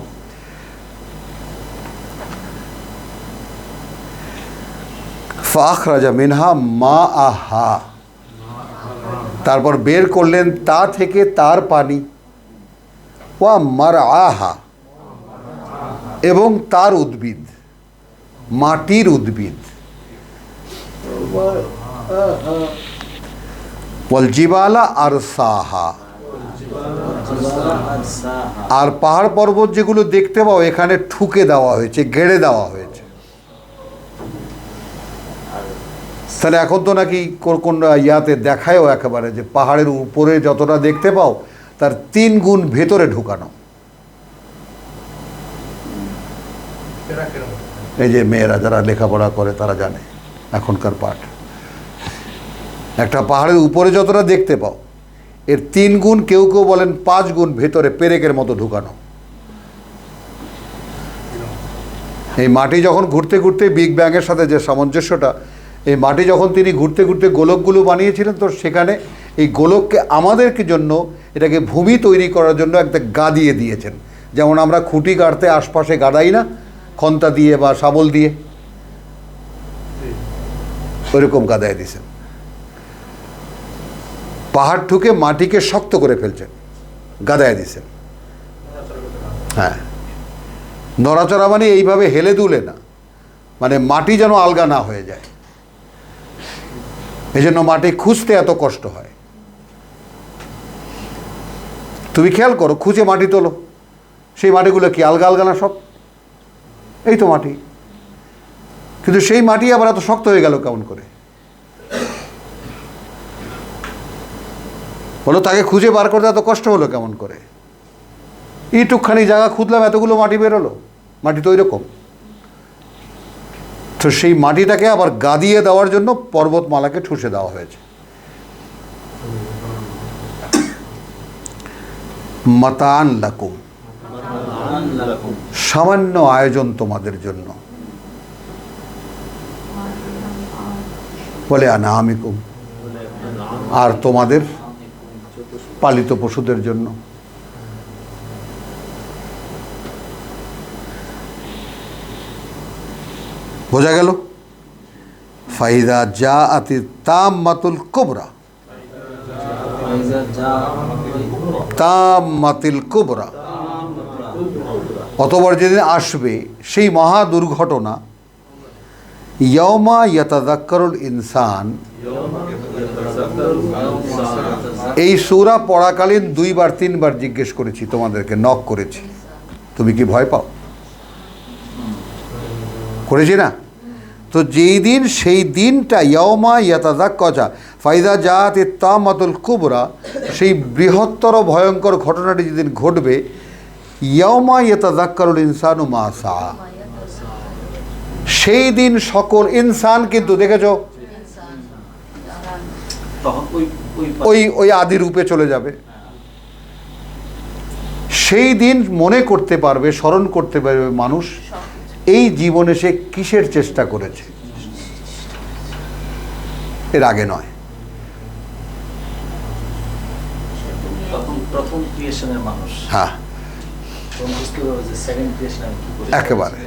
ফাখরাজা মিনহা মাআহা, তারপর বের করলেন তা থেকে তার পানি, ওয়া মারআহা, এবং তার উদ্ভিদ, মাটির উদ্ভিদ, ওয়াল জিবালা আরসাহা, আর পাহাড় পর্বত যেগুলো দেখতে পাও এখানে ঠুকে দেওয়া হয়েছে, গেড়ে দেওয়া হয়েছে। তাহলে এখন তো নাকি কোন ইয়াতে দেখায়ও একেবারে যে পাহাড়ের উপরে যতটা দেখতে পাও তার 3 গুণ ভেতরে ঢুকানো। এই যে মেয়েরা যারা লেখাপড়া করে তারা জানে এখনকার পাঠ, একটা পাহাড়ের উপরে যতটা দেখতে পাও এর 3 গুণ, কেউ কেউ বলেন 5 গুণ ভেতরে পেরেকের মতো ঢুকানো। এই মাটি যখন ঘুরতে ঘুরতে বিগ ব্যাংয়ের সাথে যে সামঞ্জস্যটা, এই মাটি যখন তিনি ঘুরতে ঘুরতে গোলকগুলো বানিয়েছিলেন, তো সেখানে এই গোলককে আমাদেরকে জন্য এটাকে ভূমি তৈরি করার জন্য একটা গাদিয়ে দিয়েছেন। যেমন আমরা খুঁটি গাড়তে আশপাশে গাদাই না, খন্তা দিয়ে বা শাবল দিয়ে, ওইরকম গাদায় দিয়েছেন। পাহাড় ঠুকে মাটিকে শক্ত করে ফেলছেন, গাদায় দিয়েছেন। হ্যাঁ, নড়াচড়া মানে এইভাবে হেলে দুলে না, মানে মাটি যেন আলগা না হয়ে যায়। এই জন্য মাটি খুঁজতে এত কষ্ট হয়। তুমি খেয়াল করো, খুঁজে মাটি তোলো, সেই মাটিগুলো কি আলগা আলগা না সব? এই তো মাটি, কিন্তু সেই মাটি আবার এত শক্ত হয়ে গেল কেমন করে? বলো, তাকে খুঁজে বার করতে এত কষ্ট হলো কেমন করে? এইটুকখানি জায়গা খুঁজলাম, এতগুলো মাটি বেরোলো। মাটি তো ওই রকম। তো সেই মাটিটাকে আবার গাদিয়ে দেওয়ার জন্য পর্বতমালাকে ঠুসে দেওয়া হয়েছে। মাতান লাকুম, সামান্য আয়োজন তোমাদের জন্য। বলে আনামিকুম, আর তোমাদের পালিত পশুদের জন্য। বোঝা গেল? ফাইদা জাআতি তাম্মাতুল কুবরা, তাম্মাতিল কুবরা, অতবার যেদিন আসবে সেই মহা দুর্ঘটনা, ইয়াউমা ইয়াতাযাক্কারুল ইনসান। এই সূরা পড়াকালীন 2 বার 3 বার জিজ্ঞেস করেছি তোমাদেরকে, নক করেছি, তুমি কি ভয় পাও? করেছি না? তো যেই দিন, সেই দিনটা ইয়াউমা ইয়াতাযাক্কারা ফাইদা জাআতি তাম্মাতুল কুবরা, সেই বৃহত্তর ভয়ঙ্কর ঘটনাটি যেদিন ঘটবে, ইয়াউমা ইয়াতাযাক্কারুল ইনসানু মা সা, সেই দিন সকল ইনসান, কিন্তু দেখেছো ওই আদি রূপে চলে যাবে। সেই দিন মনে করতে পারবে, স্মরণ করতে পারবে মানুষ এই জীবনে সে কিসের চেষ্টা করেছে, এর আগে নয়। প্রথম ক্রিয়েশনের মানুষ, হ্যাঁ, একেবারে।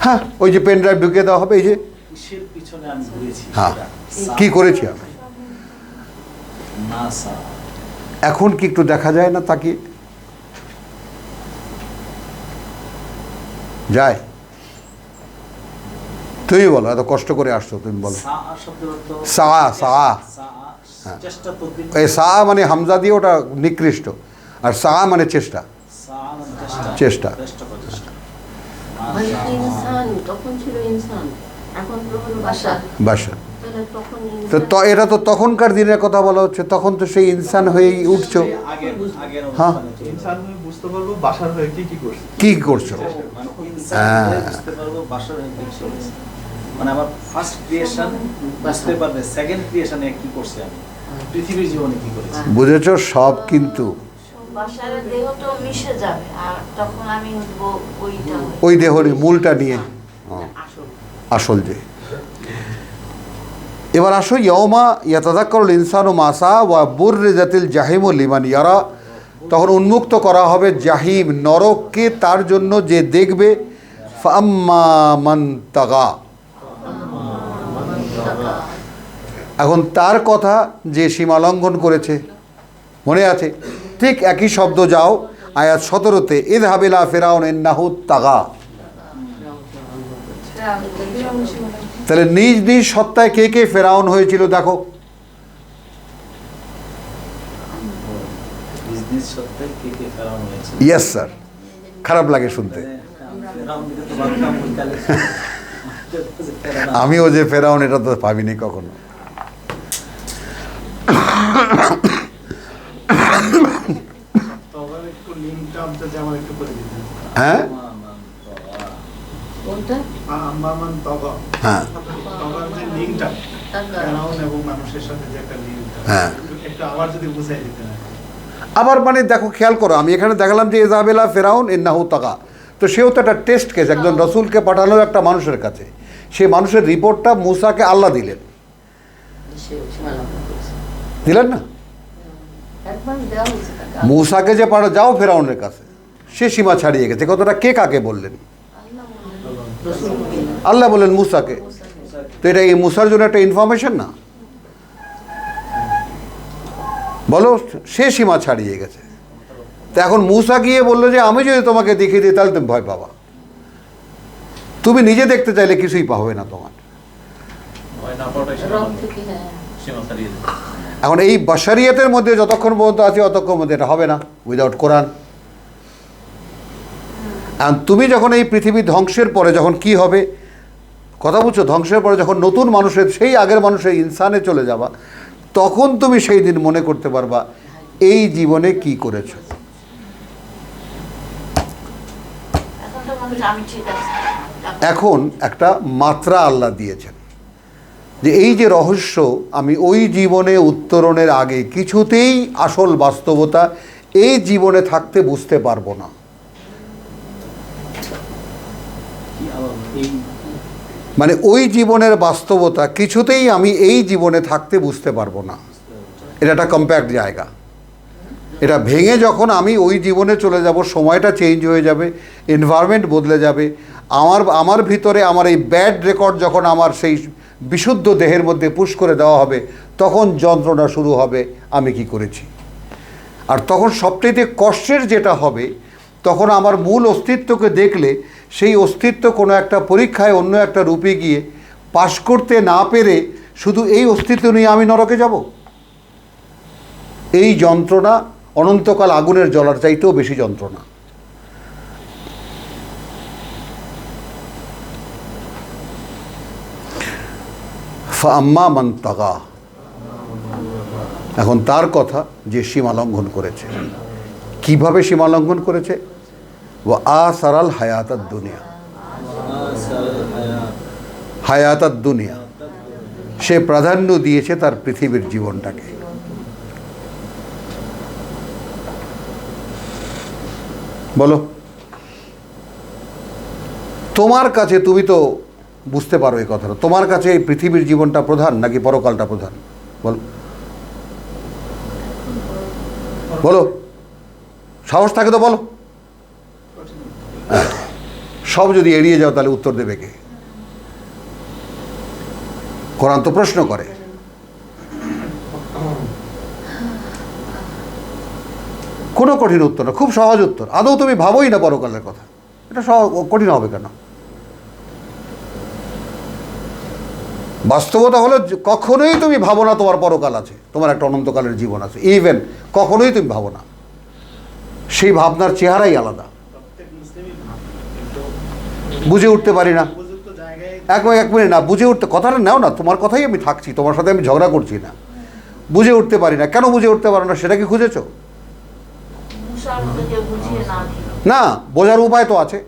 হ্যাঁ, ওই যে পেন ড্রাইভ ঢুকিয়ে দেওয়া হবে, এই যে কিসের পিছনে আমি ঘুরেছি, হ্যাঁ কি করেছি আমি, নাসা। এখন কি একটু দেখা যায় না তাকিয়ে? যায়? তুমি বলো, এত কষ্ট করে আসছো, তুমি বলো। সা শব্দের অর্থ সা, সা। সা, হ্যাঁ। চেষ্টা তদ্বির। এই সা মানে হামজা দিয়ে ওটা নিকৃষ্ট, আর সা মানে চেষ্টা। সা মানে চেষ্টা। চেষ্টা। চেষ্টা প্রচেষ্টা। মানে নাসা। ইনসান, তখন ছিল ইনসান, এখন তো হলো বাসা। বাসা। তাহলে তখন তো এটা তো তখনকার দিনের কথা বলা হচ্ছে, তখন তো সেই ইনসান হয়েই উঠছো। আগের আগের হ্যাঁ। অবস্থানে চলে যাবে। ইনসান হয়ে বুঝতে পারবো বাসার হয়ে কি কি করছে। কি করছো? মানে ইনসান হ্যাঁ। হয়ে বুঝতে পারবো বাসার হয়ে কি চলেছে। মানে আমার ফার্স্ট ক্রিয়েশন বুঝতে পারবে সেকেন্ড ক্রিয়েশনে কি করছে আমি, পৃথিবীর জীবনে কি করেছি। বুঝেছো? সব কিন্তু বাসার দেহ তো মিশে যাবে আর তখন আমি উঠবো ওইটা হয়ে। ওই দেহর মূলটা নিয়ে। আসল। আসল যে। এবার আসো, ইয়মা ইয়াতাযাক্কারুল ইনসানু মা সা ওয়া বুররিজাতিল জাহিমু লিমান ইয়ারা। তখন উন্মুক্ত করা হবে জাহিম, নরককে তার জন্য যে দেখবে। ফাম্মা মান তাগা। এখন তার কথা যে সীমা লঙ্ঘন করেছে, মনে আছে? ঠিক একই শব্দ যাও আয়াত 17-তে, ইযহাব ইলা ফিরআউন ইন্নাহু তাগা। তাহলে নিজ নিজ সত্তায় কে কে ফেরাউন হয়েছিল দেখো। বিজনেস সত্ত্বে কে কে ফেরাউন হয়েছে। ইয়েস স্যার, খারাপ লাগে শুনতে। ফেরাউন দিকে তো ভাবতাম ওই কালে। আমিও যে ফেরাউন এটা তো ভাবিনি কখনো। তখন একটু লিঙ্কটা যদি আমার একটু করে দিতেন। হ্যাঁ কোনটা? আম্মামান তগা। হ্যাঁ তগার যে লিঙ্কটা, টাকা। ফেরাউন এবং মানুষের সাথে যে একটা লিঙ্কটা, হ্যাঁ। একটু আবার যদি বুঝাই দিতেন। আবার মানে দেখো, খেয়াল করো, আমি এখানে দেখালাম যে ইযহাব ইলা ফিরআউন ইন্নাহু তাগা। তো সেও তো একটা টেস্ট কেস, একজন রসুলকে পাঠালো একটা মানুষের কাছে, সেই মানুষের রিপোর্টটা মুসাকে আল্লাহ দিলেন, দিলেন না? একবার দেওয়া হয়েছে টাকা। মুসাকে যে যাও ফেরাউনের কাছে, সে সীমা ছাড়িয়ে গেছে। কথাটা কে কাকে বললেন? আল্লাহ বললেন মুসাকে। তো এটা এই মুসার জন্য একটা ইনফরমেশন না? বলো, সে সীমা ছাড়িয়ে গেছে। তো এখন মুসা গিয়ে বললো যে আমি যদি তোমাকে দেখিয়ে দিই তাহলে তুমি ভয় পাবা, তুমি নিজে দেখতে চাইলে কিছুই পাবে না তোমার। রং থেকে, হ্যাঁ। এখন এই বাশারিয়াতের মধ্যে যতক্ষণ পর্যন্ত আছে ততক্ষণ মধ্যে এটা হবে না উইদাউট কোরআন। আর তুমি যখন এই পৃথিবী ধ্বংসের পরে যখন কি হবে কথা বুঝছো, ধ্বংসের পরে যখন নতুন মানুষের, সেই আগের মানুষের ইনসানে চলে যাবা, তখন তুমি সেই দিন মনে করতে পারবা এই জীবনে কি করেছো। এখন তো মানুষ আমি ঠিক আছে। এখন একটা মাত্রা আল্লাহ দিয়েছেন যে এই যে রহস্য, আমি ওই জীবনে উত্তরণের আগে কিছুতেই আসল বাস্তবতা এই জীবনে থাকতে বুঝতে পারবো না। কি আবার এই মানে ওই জীবনের বাস্তবতা কিছুতেই আমি এই জীবনে থাকতে বুঝতে পারবো না। এটা একটা কম্প্যাক্ট জায়গা। এটা ভেঙে যখন আমি ওই জীবনে চলে যাব, সময়টা চেঞ্জ হয়ে যাবে, এনভায়রনমেন্ট বদলে যাবে, আমার ভিতরে আমার এই ব্যাড রেকর্ড যখন আমার সেই বিশুদ্ধ দেহের মধ্যে পুশ করে দেওয়া হবে, তখন যন্ত্রণা শুরু হবে আমি কি করেছি। আর তখন সবচেয়ে কষ্টের যেটা হবে, তখন আমার মূল অস্তিত্বকে দেখলে সেই অস্তিত্ব কোনো একটা পরীক্ষায় অন্য একটা রূপে গিয়ে পাশ করতে না পেরে শুধু এই অস্তিত্ব নিয়ে আমি নরকে যাব। এই যন্ত্রণা অনন্তকাল আগুনের জ্বলার চাইতেও বেশি যন্ত্রণা। ফাম্মা মান তাগা। এখন তার কথা যে সীমা লঙ্ঘন করেছে। কিভাবে সীমা লঙ্ঘন করেছে? ওয়া আসারাল হায়াতাদ দুনিয়া, হায়াতাদ দুনিয়া, সে প্রাধান্য দিয়েছে তার পৃথিবীর জীবনটাকে। বলো, তোমার কাছে, তুমি তো বুঝতে পারো এই কথাটা, তোমার কাছে এই পৃথিবীর জীবনটা প্রধান নাকি পরকালটা প্রধান? বলো বলো, সাহস থাকে তো বলো। সব যদি এড়িয়ে যাও তাহলে উত্তর দেবে কে? কোরআন তো প্রশ্ন করে। কোনো কঠিন উত্তর না, খুব সহজ উত্তর। আদৌ তুমি ভাবোই না পরকালের কথা, এটা কঠিন হবে কেন? বাস্তবতা হলো কখনোই তুমি ভাবো না তোমার পরকাল আছে, তোমার একটা অনন্তকালের জীবন আছে, ইভেন কখনোই তুমি ভাবো না। সেই ভাবনার চেহারাই আলাদা। প্রত্যেক মুসলিমই ভাবে, কিন্তু বুঝে উঠতে পারি না। উপযুক্ত জায়গায় এক মিনিট না, বুঝে উঠতে, কথাটা নাও না, তোমার কথাই আমি থাকছি, তোমার সাথে আমি ঝগড়া করছি না। বুঝে উঠতে পারি না, কেন বুঝে উঠতে পারো না সেটা কি খুঁজেছো? মুসলমানদেরকে বুঝিয়ে না দিল। না, বোঝার উপায় তো আছে।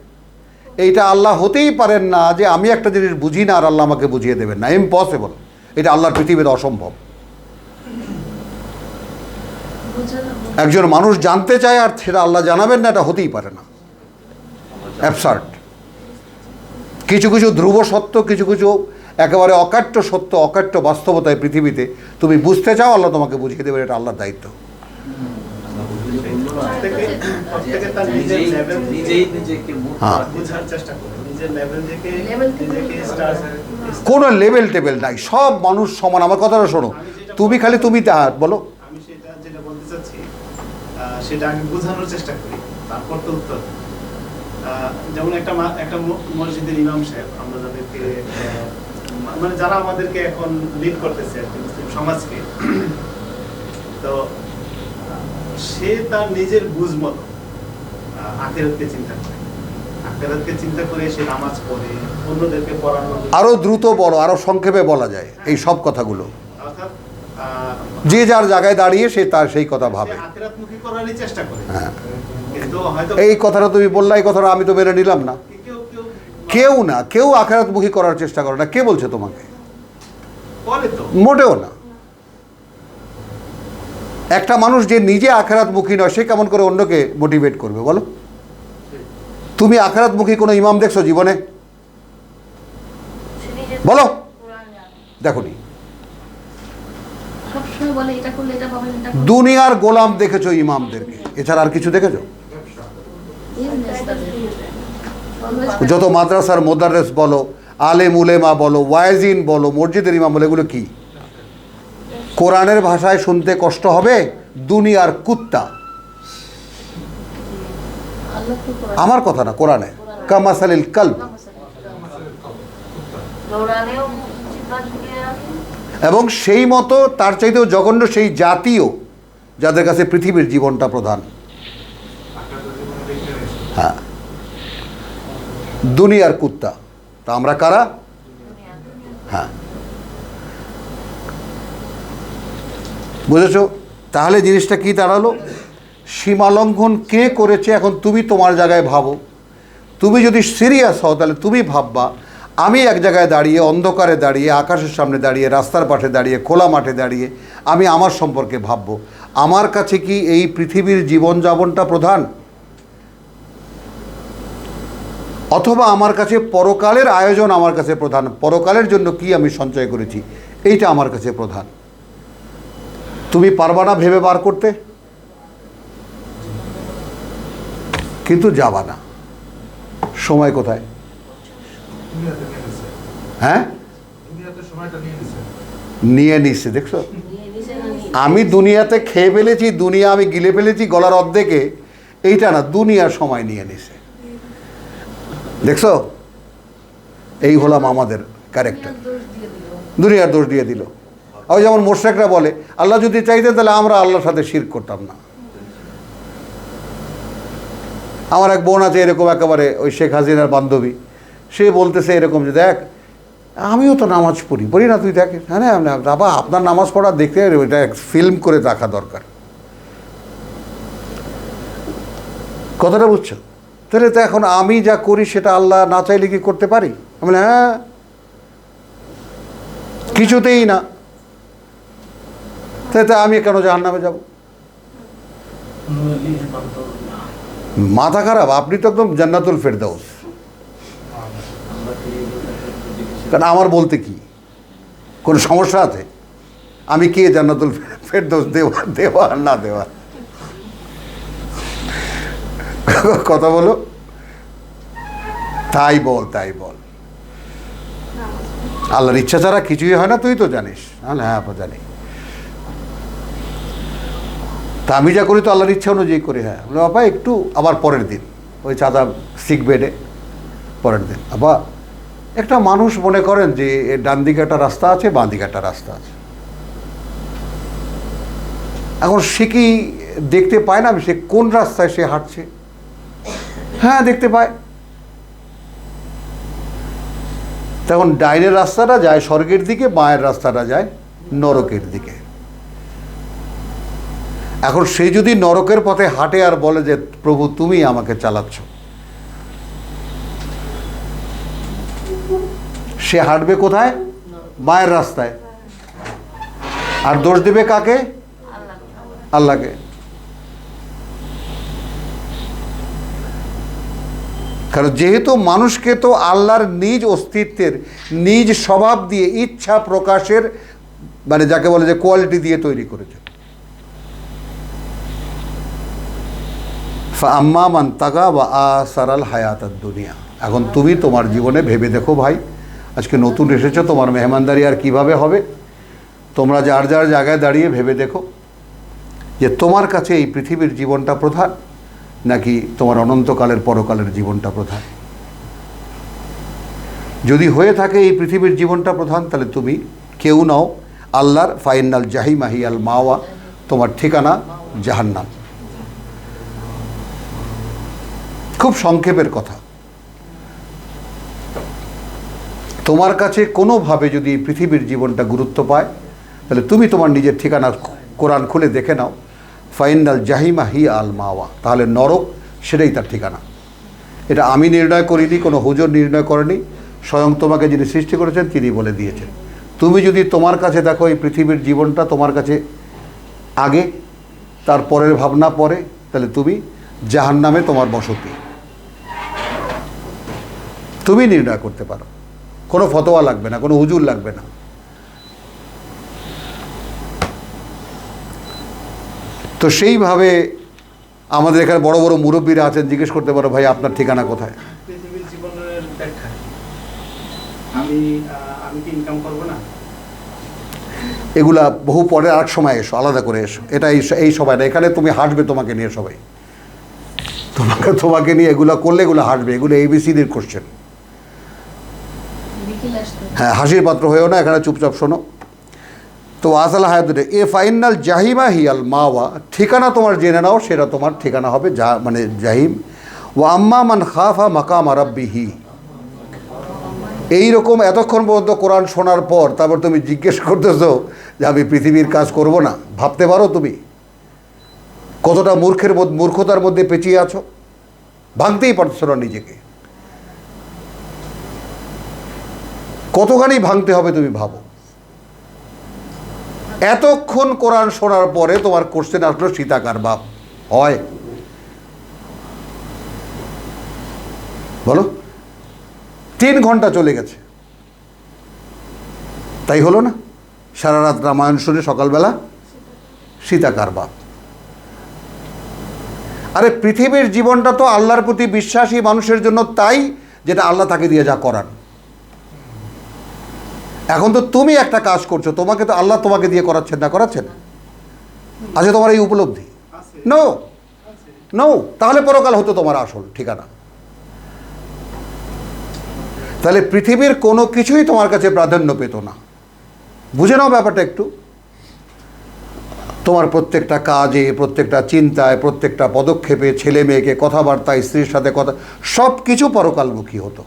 এইটা আল্লাহ হতেই পারেন না যে আমি একটা জিনিস বুঝি না আর আল্লাহ আমাকে বুঝিয়ে দেবেন না, ইম্পসিবল। এটা আল্লাহর পৃথিবীতে অসম্ভব। একজন মানুষ জানতে চায় আর সেটা আল্লাহ জানাবেন না, এটা হতেই পারে না, অ্যাবসার্ড। কিছু কিছু ধ্রুব সত্য, কিছু কিছু একেবারে অকাট্য সত্য, অকাট্য বাস্তবতায় পৃথিবীতে তুমি বুঝতে চাও, আল্লাহ তোমাকে বুঝিয়ে দেবেন, এটা আল্লাহর দায়িত্ব। প্রত্যেকে তার নিজের লেভেল নিজেই নিজেকে মুভ হ্যাঁ। করার বোঝার চেষ্টা করে, নিজের লেভেল থেকে Level থেকে নিজেকে কোনো লেভেল টেবেল নাই, সব মানুষ সমান। আমার কথাটা শোনো, তুমি খালি তুমি বলো। আমি সেটা যেটা বলতে চাচ্ছি সেটা আমি বোঝানোর চেষ্টা করি, তারপর তো উত্তর। যেমন একটা মসজিদের ইমাম সাহেব, আমরা যাদেরকে মানে যারা আমাদেরকে এখন লিড করতেছে আর কি মুসলিম সমাজকে, তো সে তার নিজের বুঝ মতো আখিরাতকে চিন্তা করে, আখিরাতকে চিন্তা করে সে নামাজ পড়ে, অন্যদেরকে পড়ানোর জন্য। আরো দ্রুত বলো, আরো সংক্ষেপে বলা যায় এই সব কথাগুলো। অর্থাৎ যে যার জায়গায় দাঁড়িয়ে সে তার সেই কথা ভাবে। সে আখিরাতমুখী করারই চেষ্টা করে, হ্যাঁ, কিন্তু হয়তো এই কথাটা তুমি বললা, এই কথাটা আমি তো মেনে নিলাম না। কেউ কেউ কেউ না, কেউ আখিরাতমুখী করার চেষ্টা করে না। কে বলছে তোমাকে? করে তো। মোটেও না। একটা মানুষ যে নিজে আখিরাতমুখী নয়, সে কেমন করে অন্যকে মোটিভেট করবে বলো? তুমি আখিরাতমুখী কোনো ইমাম দেখছো জীবনে? সে নিজে বলো, কোরআন জানে। দেখোনি। সবসময় বলে এটা করলে এটা পাবেন, এটা করলে দুনিয়ার গোলাম দেখেছো ইমামদেরকে, এছাড়া আর কিছু দেখেছো? business তাদের। Always যত মাদ্রাসার মোদাররেস বলো, আলেম উলেমা বলো, ওয়াইজিন বলো, মসজিদের ইমাম বলো, এগুলো কি? কোরআনের ভাষায় শুনতে কষ্ট হবে, দুনিয়ার কুত্তা। আল্লাহ তো করেন। আমার কথা না, কোরআনে কামাসালিল কালব। দৌড়ানেও চিন্তা ঝুঁকিয়ে রাখে। এবং সেই মতো তার চাইতেও জঘন্য সেই জাতীয় যাদের কাছে পৃথিবীর জীবনটা প্রধান। হ্যাঁ, দুনিয়ার কুত্তা। তা আমরা কারা? হ্যাঁ, বুঝেছো? তাহলে জিনিসটা কি দাঁড়ালো? সীমালঙ্ঘন কে করেছে, এখন তুমি তোমার জায়গায় ভাবো। তুমি যদি সিরিয়াস হও তাহলে তুমি ভাববা, আমি এক জায়গায় দাঁড়িয়ে, অন্ধকারে দাঁড়িয়ে, আকাশের সামনে দাঁড়িয়ে, রাস্তার পাশে দাঁড়িয়ে, খোলা মাঠে দাঁড়িয়ে আমি আমার সম্পর্কে ভাববো, আমার কাছে কি এই পৃথিবীর জীবনযাপনটা প্রধান, অথবা আমার কাছে পরকালের আয়োজন আমার কাছে প্রধান, পরকালের জন্য কি আমি সঞ্চয় করেছি এইটা আমার কাছে প্রধান। তুমি পারবা না ভেবে বার করতে, কিন্তু যাবা না। সময় কোথায়? হ্যাঁ, নিয়ে নিচ্ছে, দেখছো? আমি দুনিয়াতে খেয়ে ফেলেছি, দুনিয়া আমি গিলে ফেলেছি গলার অর্ধেকে, এইটা না, দুনিয়ার সময় নিয়ে নিছে। দেখছো, এই হলাম আমাদের ক্যারেক্টার। দোষ দিয়ে দিল। দুনিয়ার দোষ দিয়ে দিল। ওই যেমন মোশরেকরা বলে, আল্লাহ যদি চাইতেন তাহলে আমরা আল্লাহর সাথে শিরক করতাম না। আমার এক বোন আছে এরকম, একেবারে ওই শেখ হাসিনার বান্ধবী, সে বলতেছে এরকম যে দেখ আমিও তো নামাজ পড়ি না, তুই দেখ। হ্যাঁ না বাবা, আপনার নামাজ পড়া দেখতে ওইটা ফিল্ম করে রাখা দরকার। কথাটা বুঝছো? তাহলে তো এখন আমি যা করি সেটা আল্লাহ না চাইলে কি করতে পারি? আমি বলি হ্যাঁ, কিছুতেই না। তাহলে আমি কেন জাহান্নামে যাব? মাথা খারাপ, আপনি তো একদম জান্নাতুল ফেরদাউস। কারণ আমার বলতে কি কোনো সমস্যা আছে? আমি কে জান্নাতুল ফেরদাউস দেওয়া আর না দেওয়া? কথা বলো, তাই বল। আল্লাহর ইচ্ছা ছাড়া কিছুই হয় না, তুই তো জানিস। হ্যাঁ, জানি। তা আমি যা করি তো আল্লাহর ইচ্ছা অনুযায়ী করি। হ্যাঁ, বলে বাবা একটু, আবার পরের দিন ওই চাঁদা সিক বেডে, পরের দিন আবার। একটা মানুষ মনে করেন যে এর ডান দিকে একটা রাস্তা আছে, বাঁ দিকে একটা রাস্তা আছে। এখন সে কি দেখতে পায় না সে কোন রাস্তায় সে হাঁটছে? হ্যাঁ, দেখতে পায়। তখন ডাইনের রাস্তাটা যায় স্বর্গের দিকে, বাঁয়ের রাস্তাটা যায় নরকের দিকে। এখন সে যদি নরকের পথে হাঁটে আর বলে যে প্রভু তুমি আমাকে চালাচ্ছ, সে হাঁটবে কোথায়? বাঁয়ের রাস্তায়। আর দোষ দেবে কাকে? আল্লাহকে। কারণ যেহেতু মানুষকে তো আল্লাহর নিজ অস্তিত্বের, নিজ স্বভাব দিয়ে, ইচ্ছা প্রকাশের মানে যাকে বলে যে কোয়ালিটি দিয়ে তৈরি করেছে। ফাআম্মা মান তাগা ওয়া আসারাল হায়াতাদ দুনিয়া। এখন তুমি তোমার জীবনে ভেবে দেখো ভাই, আজকে নতুন এসেছো, তোমার মেহমানদারি আর কিভাবে হবে? তোমরা যার যার জায়গায় দাঁড়িয়ে ভেবে দেখো যে তোমার কাছে এই পৃথিবীর জীবনটা প্রধান নাকি তোমার অনন্তকালের পরকালের জীবনটা প্রধান। যদি হয়ে থাকে এই পৃথিবীর জীবনটা প্রধান, তাহলে তুমি কেউ নাও আল্লাহর ফাইনাল জাহিমা হিয়াল মাওয়া, তোমার ঠিকানা জাহান্নাম। খুব সংক্ষেপের কথা। তোমার কাছে কোনোভাবে যদি এই পৃথিবীর জীবনটা গুরুত্ব পায়, তাহলে তুমি তোমার নিজের ঠিকানা কোরআন খুলে দেখে নাও, ফাইনাল জাহিমা হি আল মাওয়া, তাহলে নরক সেটাই তার ঠিকানা। এটা আমি নির্ণয় করিনি, কোনো হুজুর নির্ণয় করেনি, স্বয়ং তোমাকে যিনি সৃষ্টি করেছেন তিনি বলে দিয়েছেন। তুমি যদি তোমার কাছে দেখো এই পৃথিবীর জীবনটা তোমার কাছে আগে, তার পরের ভাবনা পরে, তাহলে তুমি জাহান্নামে তোমার বসতি। তুমি নির্ণয় করতে পারো, কোনো ফতোয়া লাগবে না, কোনো হুজুর লাগবে না। তো সেইভাবে আমাদের এখানে বড় বড় মুরব্বীরা আছেন, জিজ্ঞেস করতে পারো ভাই আপনার ঠিকানা কোথায়? পৃথিবীর জীবনের ব্যাখ্যা আমি কি ইনকাম করবো না? এগুলা বহু পরে আর সময় এসো, আলাদা করে এসো। এটা এই সবাই না, এখানে তুমি হাসবে তোমাকে নিয়ে, সবাই তোমাকে নিয়ে এগুলো করলে এগুলো হাসবে। এগুলো ABCDর কোশ্চেন। বিকেলে আসতে হ্যাঁ, হাসির পাত্র হয়েও না, এখানে চুপচাপ শোনো। তো আসল হায়াত এ ফাইনাল জাহিমা হিয়াল মাওয়া, ঠিকানা তোমার জেনে নাও, সেটা তোমার ঠিকানা হবে মানে জাহিম। ও আম্মা মান খাফা মাকাম রাব্বিহি। এইরকম এতক্ষণ পর্যন্ত কোরআন শোনার পর তারপর তুমি জিজ্ঞেস করতেছো যে আমি পৃথিবীর কাজ করব না। ভাবতে পারো তুমি কতটা মূর্খতার মধ্যে পেঁচিয়ে আছো? ভাঙতেই পারছো না নিজেকে। কতখানি ভাঙতে হবে তুমি ভাবো। এতক্ষণ কোরআন শোনার পরে তোমার কোশ্চেন আসলো সীতাকার বাপ হয়? বলো, 3 ঘন্টা চলে গেছে, তাই হলো না? সারা রাত রামায়ণ শুনে সকালবেলা সীতাকার বাপ। আরে পৃথিবীর জীবনটা তো আল্লাহর প্রতি বিশ্বাসী মানুষের জন্য, তাই যেটা আল্লাহ তাকে দিয়ে যা করান। এখন তো তুমি একটা কাজ করছো, তোমাকে তো আল্লাহ তোমাকে দিয়ে করাচ্ছেন না? করাচ্ছেন? আচ্ছা, তোমার এই উপলব্ধি নো নো, তাহলে পরকাল হতো তোমার আসল ঠিকানা। তাহলে পৃথিবীর কোনো কিছুই তোমার কাছে প্রাধান্য পেত না। বুঝে নাও ব্যাপারটা একটু। তোমার প্রত্যেকটা কাজে, প্রত্যেকটা চিন্তায়, প্রত্যেকটা পদক্ষেপে, ছেলে মেয়েকে কথাবার্তায়, স্ত্রীর সাথে কথা, সব কিছু পরকালমুখী হতো।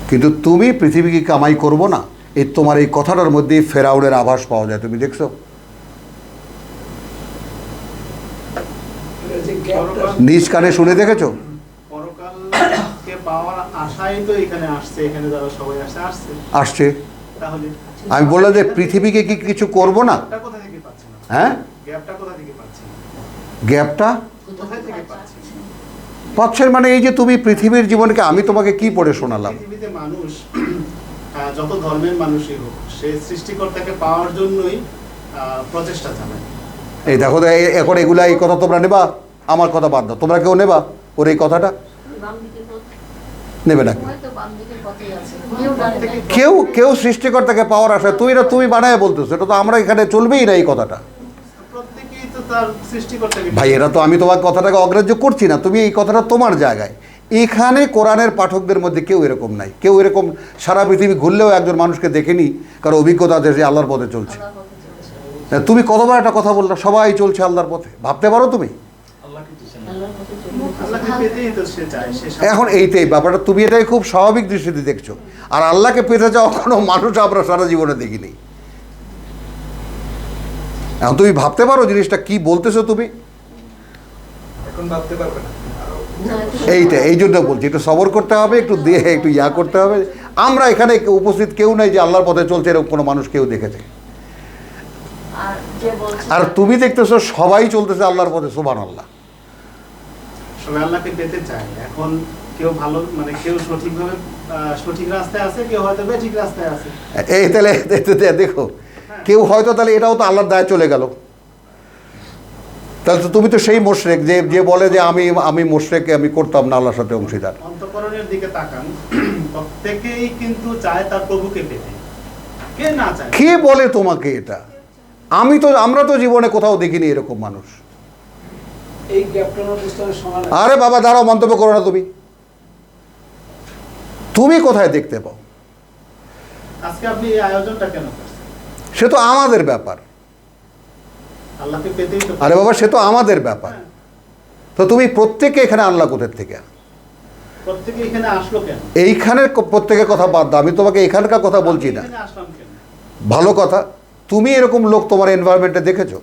কিন্তু তুমি পৃথিবীকে কামাই করবো না, এই তোমার এই কথাটার মধ্যেই ফেরাউনের আভাস পাওয়া যায়। তুমি দেখছো? নিজ কানে শুনে দেখেছো? পরকালকে পাওয়ার আশাই তো এখানে আসছে, এখানে যারা সবাই আসছে। তাহলে আমি বললাম যে পৃথিবীকে কি কিছু করব না? কোথা থেকে পাচ্ছি না? হ্যাঁ, গ্যাপটা কোথা থেকে পাচ্ছি? গ্যাপটা কোথায় থেকে পাচ্ছি? পাচ্ছেন মানে এই যে তুমি পৃথিবীর জীবনকে, আমি তোমাকে কি পড়ে শোনালাম? পৃথিবীতে মানুষ যত ধর্মের মানুষই হোক, সে সৃষ্টিকর্তাকে পাওয়ার জন্যই প্রচেষ্টা চালায়। এই দেখো, এখন এগুলা, এই কথা তোমরা নেবা, আমার কথা বাদ দাও, তোমরা কেউ নেবা ওর এই কথাটা? নেবে না হয়তো বাম দিকের পথেই আছে, কেউ জানে না। কেউ সৃষ্টিকর্তাকে পাওয়ার আশায় তুমি বানায় বলতেছো, এটা তো আমরা এখানে চলবেই না এই কথাটা। প্রত্যেকেই তো তার সৃষ্টিকর্তাকে ভাই এরা তো, আমি তোমার কথাটাকে অগ্রাহ্য করছি না, তুমি এই কথাটা তোমার জায়গায়। এখানে কোরআনের পাঠকদের মধ্যে কেউ এরকম নাই, কেউ এরকম সারা পৃথিবী ঘুরলেও একজন মানুষকে দেখেনি কারো অভিজ্ঞতা আছে যে আল্লাহর পথে চলছে। আল্লাহর পথে চলেছে, তুমি কতবার একটা কথা বললা, সবাই চলছে আল্লাহর পথে, ভাবতে পারো তুমি? আল্লাহর পথে আল্লাহকে চলেছে। পেতেই তো সে চায়, সে এখন এইটাই ব্যাপারটা, তুমি এটাই খুব স্বাভাবিক দৃষ্টিতে দেখছো। আর আল্লাহকে পেতে যাওয়া কোনো মানুষ আমরা সারা জীবনে দেখিনি। এখন তুমি ভাবতে পারো জিনিসটা কি বলতেছো তুমি? এখন ভাবতে পারবে না। এই জন্য বলছি, একটু সবর করতে হবে, একটু দিয়ে একটু করতে হবে। আমরা এখানে উপস্থিত কেউ নাই যে আল্লাহর পথে চলছে এরকম কোনো মানুষ কেউ দেখেছে। আর যে বলছে আর তুমি দেখতেছো সবাই চলতেছে আল্লাহর পথে, সুবহানাল্লাহ। সবাই আল্লাহকে পেতে চায়। এখন কেউ ভালো, মানে কেউ সঠিকভাবে সঠিক রাস্তায় আছে, কেউ হয়তো বেঠিক রাস্তায় আছে। এই তাহলে দেখো, কেউ হয়তো তাহলে এটাও তো আল্লাহর দায় চলে গেল। তাহলে তো তুমি তো সেই মুশরিক যে বলে যে আমি মুশরিক, আমি করতাম না আল্লাহর সাথে অংশীদার। অন্তঃকরণের দিকে তাকান, প্রত্যেকেই কিন্তু চায় তার প্রভুকে পেতে, কে না চায়? কে বলে তোমাকে এটা? আমরা তো জীবনে কোথাও দেখিনি এরকম মানুষ। এই গ্যাপটার বুঝতে সময় লাগে। আরে বাবা দাঁড়াও, মন্তব্য করো না তুমি কোথায় দেখতে পাও? আজকে আপনি এই আয়োজনটা কেন করছেন? সে তো আমাদের ব্যাপার। আল্লাহকে পেতেই তো। আরে বাবা সে তো আমাদের ব্যাপার। তো তুমি প্রত্যেকে এখানে আনলা কোথার থেকে? প্রত্যেকে এখানে আসলো কেন? এইখানের প্রত্যেকের কথা বাদ দাও, আমি তোমাকে এখানকার কথা বলছি না। এখানে আসলাম কেন? ভালো কথা, তুমি এরকম লোক তোমার এনভায়রনমেন্টে দেখেছো?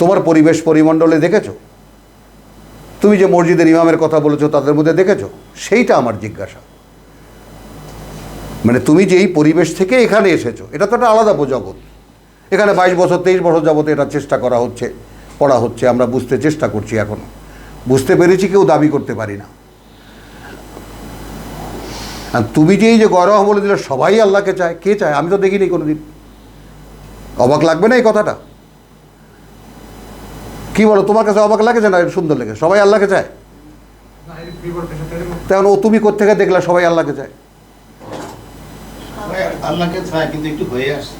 তোমার পরিবেশ পরিমণ্ডলে দেখেছো? তুমি যে মসজিদের ইমামের কথা বলেছো তাদের মধ্যে দেখেছো? সেইটা আমার জিজ্ঞাসা। মানে তুমি যে এই পরিবেশ থেকে এখানে এসেছো, এটা তো একটা আলাদা জগৎ। এখানে 22 বছর 23 বছর যাবত এটা চেষ্টা করা হচ্ছে, পড়া হচ্ছে, আমরা বুঝতে চেষ্টা করছি, এখনো বুঝতে পেরেছি, কেউ দাবি করতে পারি না। আর তুমি যে এই যে গরম বলে দিলে সবাই আল্লাহকে চায়, কে চায়? আমি তো দেখিনি কোনোদিন। অবাক লাগবে না এই কথাটা? কি বলো, তোমার কাছে অবাক লাগেছে না সুন্দর লেগে? সবাই আল্লাহকে চায়, না, এর বিবর্তন সেটারই মুক্ত। তেমন ও তুমি কোত্থেকে দেখলা সবাই আল্লাহকে চায়? আল্লাহকে চায় কিন্তু একটু হয়ে আসে।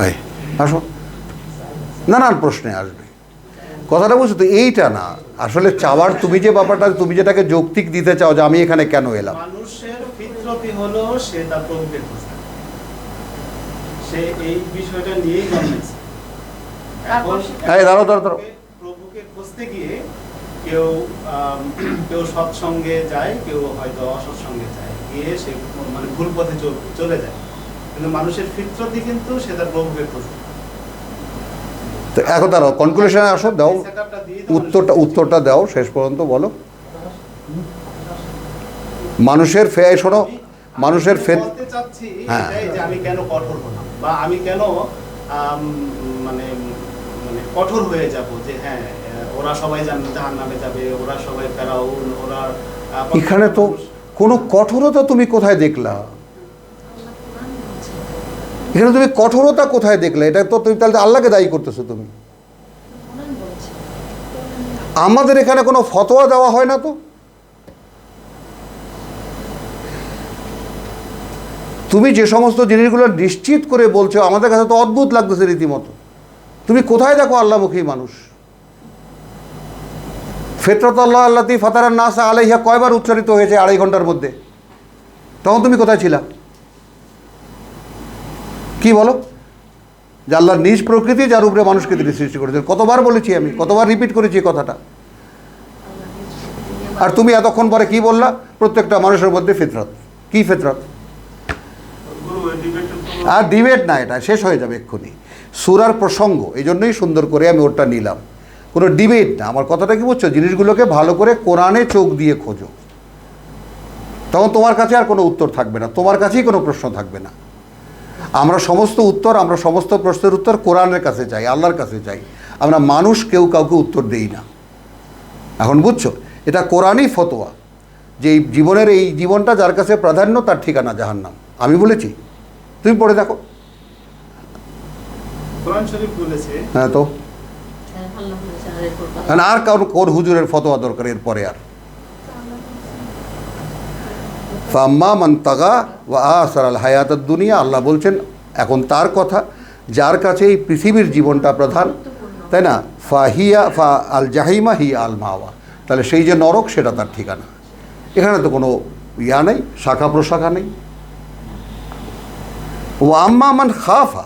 এই আসো, নানান প্রশ্নে আসবে, কথাটা বুঝছো তো? এইটা না আসলে চাওয়ার, তুমি যে ব্যাপারটা, তুমি যেটাকে যৌক্তিক দিতে চাও যে আমি এখানে কেন এলাম। মানুষের ফিতরতি হলো সে তার প্রভুকে খোঁজে, সে এই বিষয়টা নিয়েই জন্মেছে। এখন এই দাঁড়াও। প্রভুকে খুঁজতে গিয়ে কেউ সৎসঙ্গে যায়, কেউ হয়তো অসৎসঙ্গে যায়, গিয়ে সে মানে ভুল পথে চলে যায়। কিন্তু মানুষের ফিতরতি কিন্তু সে তার প্রভুকে খোঁজে। তো এখন দাঁড়াও, কনক্লুশনে আসো, দাও এই setup-টা দিয়ে তো উত্তরটা দাও শেষ পর্যন্ত বলো। মানুষের শোনো, মানুষের আমি ফেত, বলতে চাচ্ছি হ্যাঁ। এটাই যে আমি কেন কঠোর হলাম, বা আমি কেন মানে মানে কঠোর হয়ে যাব যে হ্যাঁ ওরা সবাই জাহান্নামে যাবে, ওরা সবাই ফেরাউন, ওরা এখানে তো কোনো কঠোরতা তুমি কোথায় দেখলা? এখানে তুমি কঠোরতা কোথায় দেখলে? এটা তো তুমি তাহলে আল্লাহকে দায়ী করতেছো তুমি। কোরআন বলছে। আমাদের এখানে কোনো ফতোয়া দেওয়া হয় না তো। তুমি যে সমস্ত জিনিসগুলো নিশ্চিত করে বলছো আমাদের কাছে তো অদ্ভুত লাগতেছে রীতিমতো। তুমি কোথায় দেখো আল্লাহমুখী মানুষ? ফিতরাত আল্লাহ আল্লাতী ফাতারান নাস আলাইহা কয়বার উচ্চারিত হয়েছে 2.5 ঘন্টার মধ্যে? তখন তুমি কোথায় ছিলা? কি বলো? যে আল্লাহর নিজ প্রকৃতি যার উপরে মানুষকে তিনি সৃষ্টি করেছেন, কতবার বলেছি আমি, কতবার রিপিট করেছি কথাটা। আর তুমি এতক্ষণ পরে কি বললা? প্রত্যেকটা মানুষের মধ্যে ফিতরত। কি ফিতরত? আর ডিবেট না, এটা শেষ হয়ে যাবে এক্ষুনি। সূরার প্রসঙ্গ, এই জন্যই সুন্দর করে আমি ওটা নিলাম। কোনো ডিবেট না। আমার কথাটা কি বুঝছো? জিনিসগুলোকে ভালো করে কোরআনে চোখ দিয়ে খোঁজো, তখন তোমার কাছে আর কোনো উত্তর থাকবে না, তোমার কাছেই কোনো প্রশ্ন থাকবে না। আমরা সমস্ত প্রশ্নের উত্তর কোরআনের কাছে চাই, আল্লাহর কাছে চাই। আমরা মানুষ কেউ কাউকে উত্তর দেই না। এখন বুঝছো? এটা কোরআনই ফতোয়া যে এই জীবনটা যার কাছে প্রাধান্য তার ঠিকানা জাহান্নাম। আমি বলেছি? তুমি পড়ে দেখো। কোরআন শরীফ বলেছে। হ্যাঁ তো হ্যাঁ, আল্লাহ বলেছে, আর এরপর আর কোন হুজুরের ফতোয়া দরকার এরপরে? আর ফাম্মা মান তাগা ওয়া আসারাল হায়াতাদ দুনিয়া, আল্লাহ বলছেন এখন তার কথা যার কাছে এই পৃথিবীর জীবনটা প্রধান, তাই না, ফাহিয়া ফা আল জাহিমা হিয়া আল মাওয়া, তাহলে সেই যে নরক সেটা তার ঠিকানা। এখানে তো কোনো ইয়া নেই, শাখা প্রশাখা নেই। ও আম্মা মান খাফা,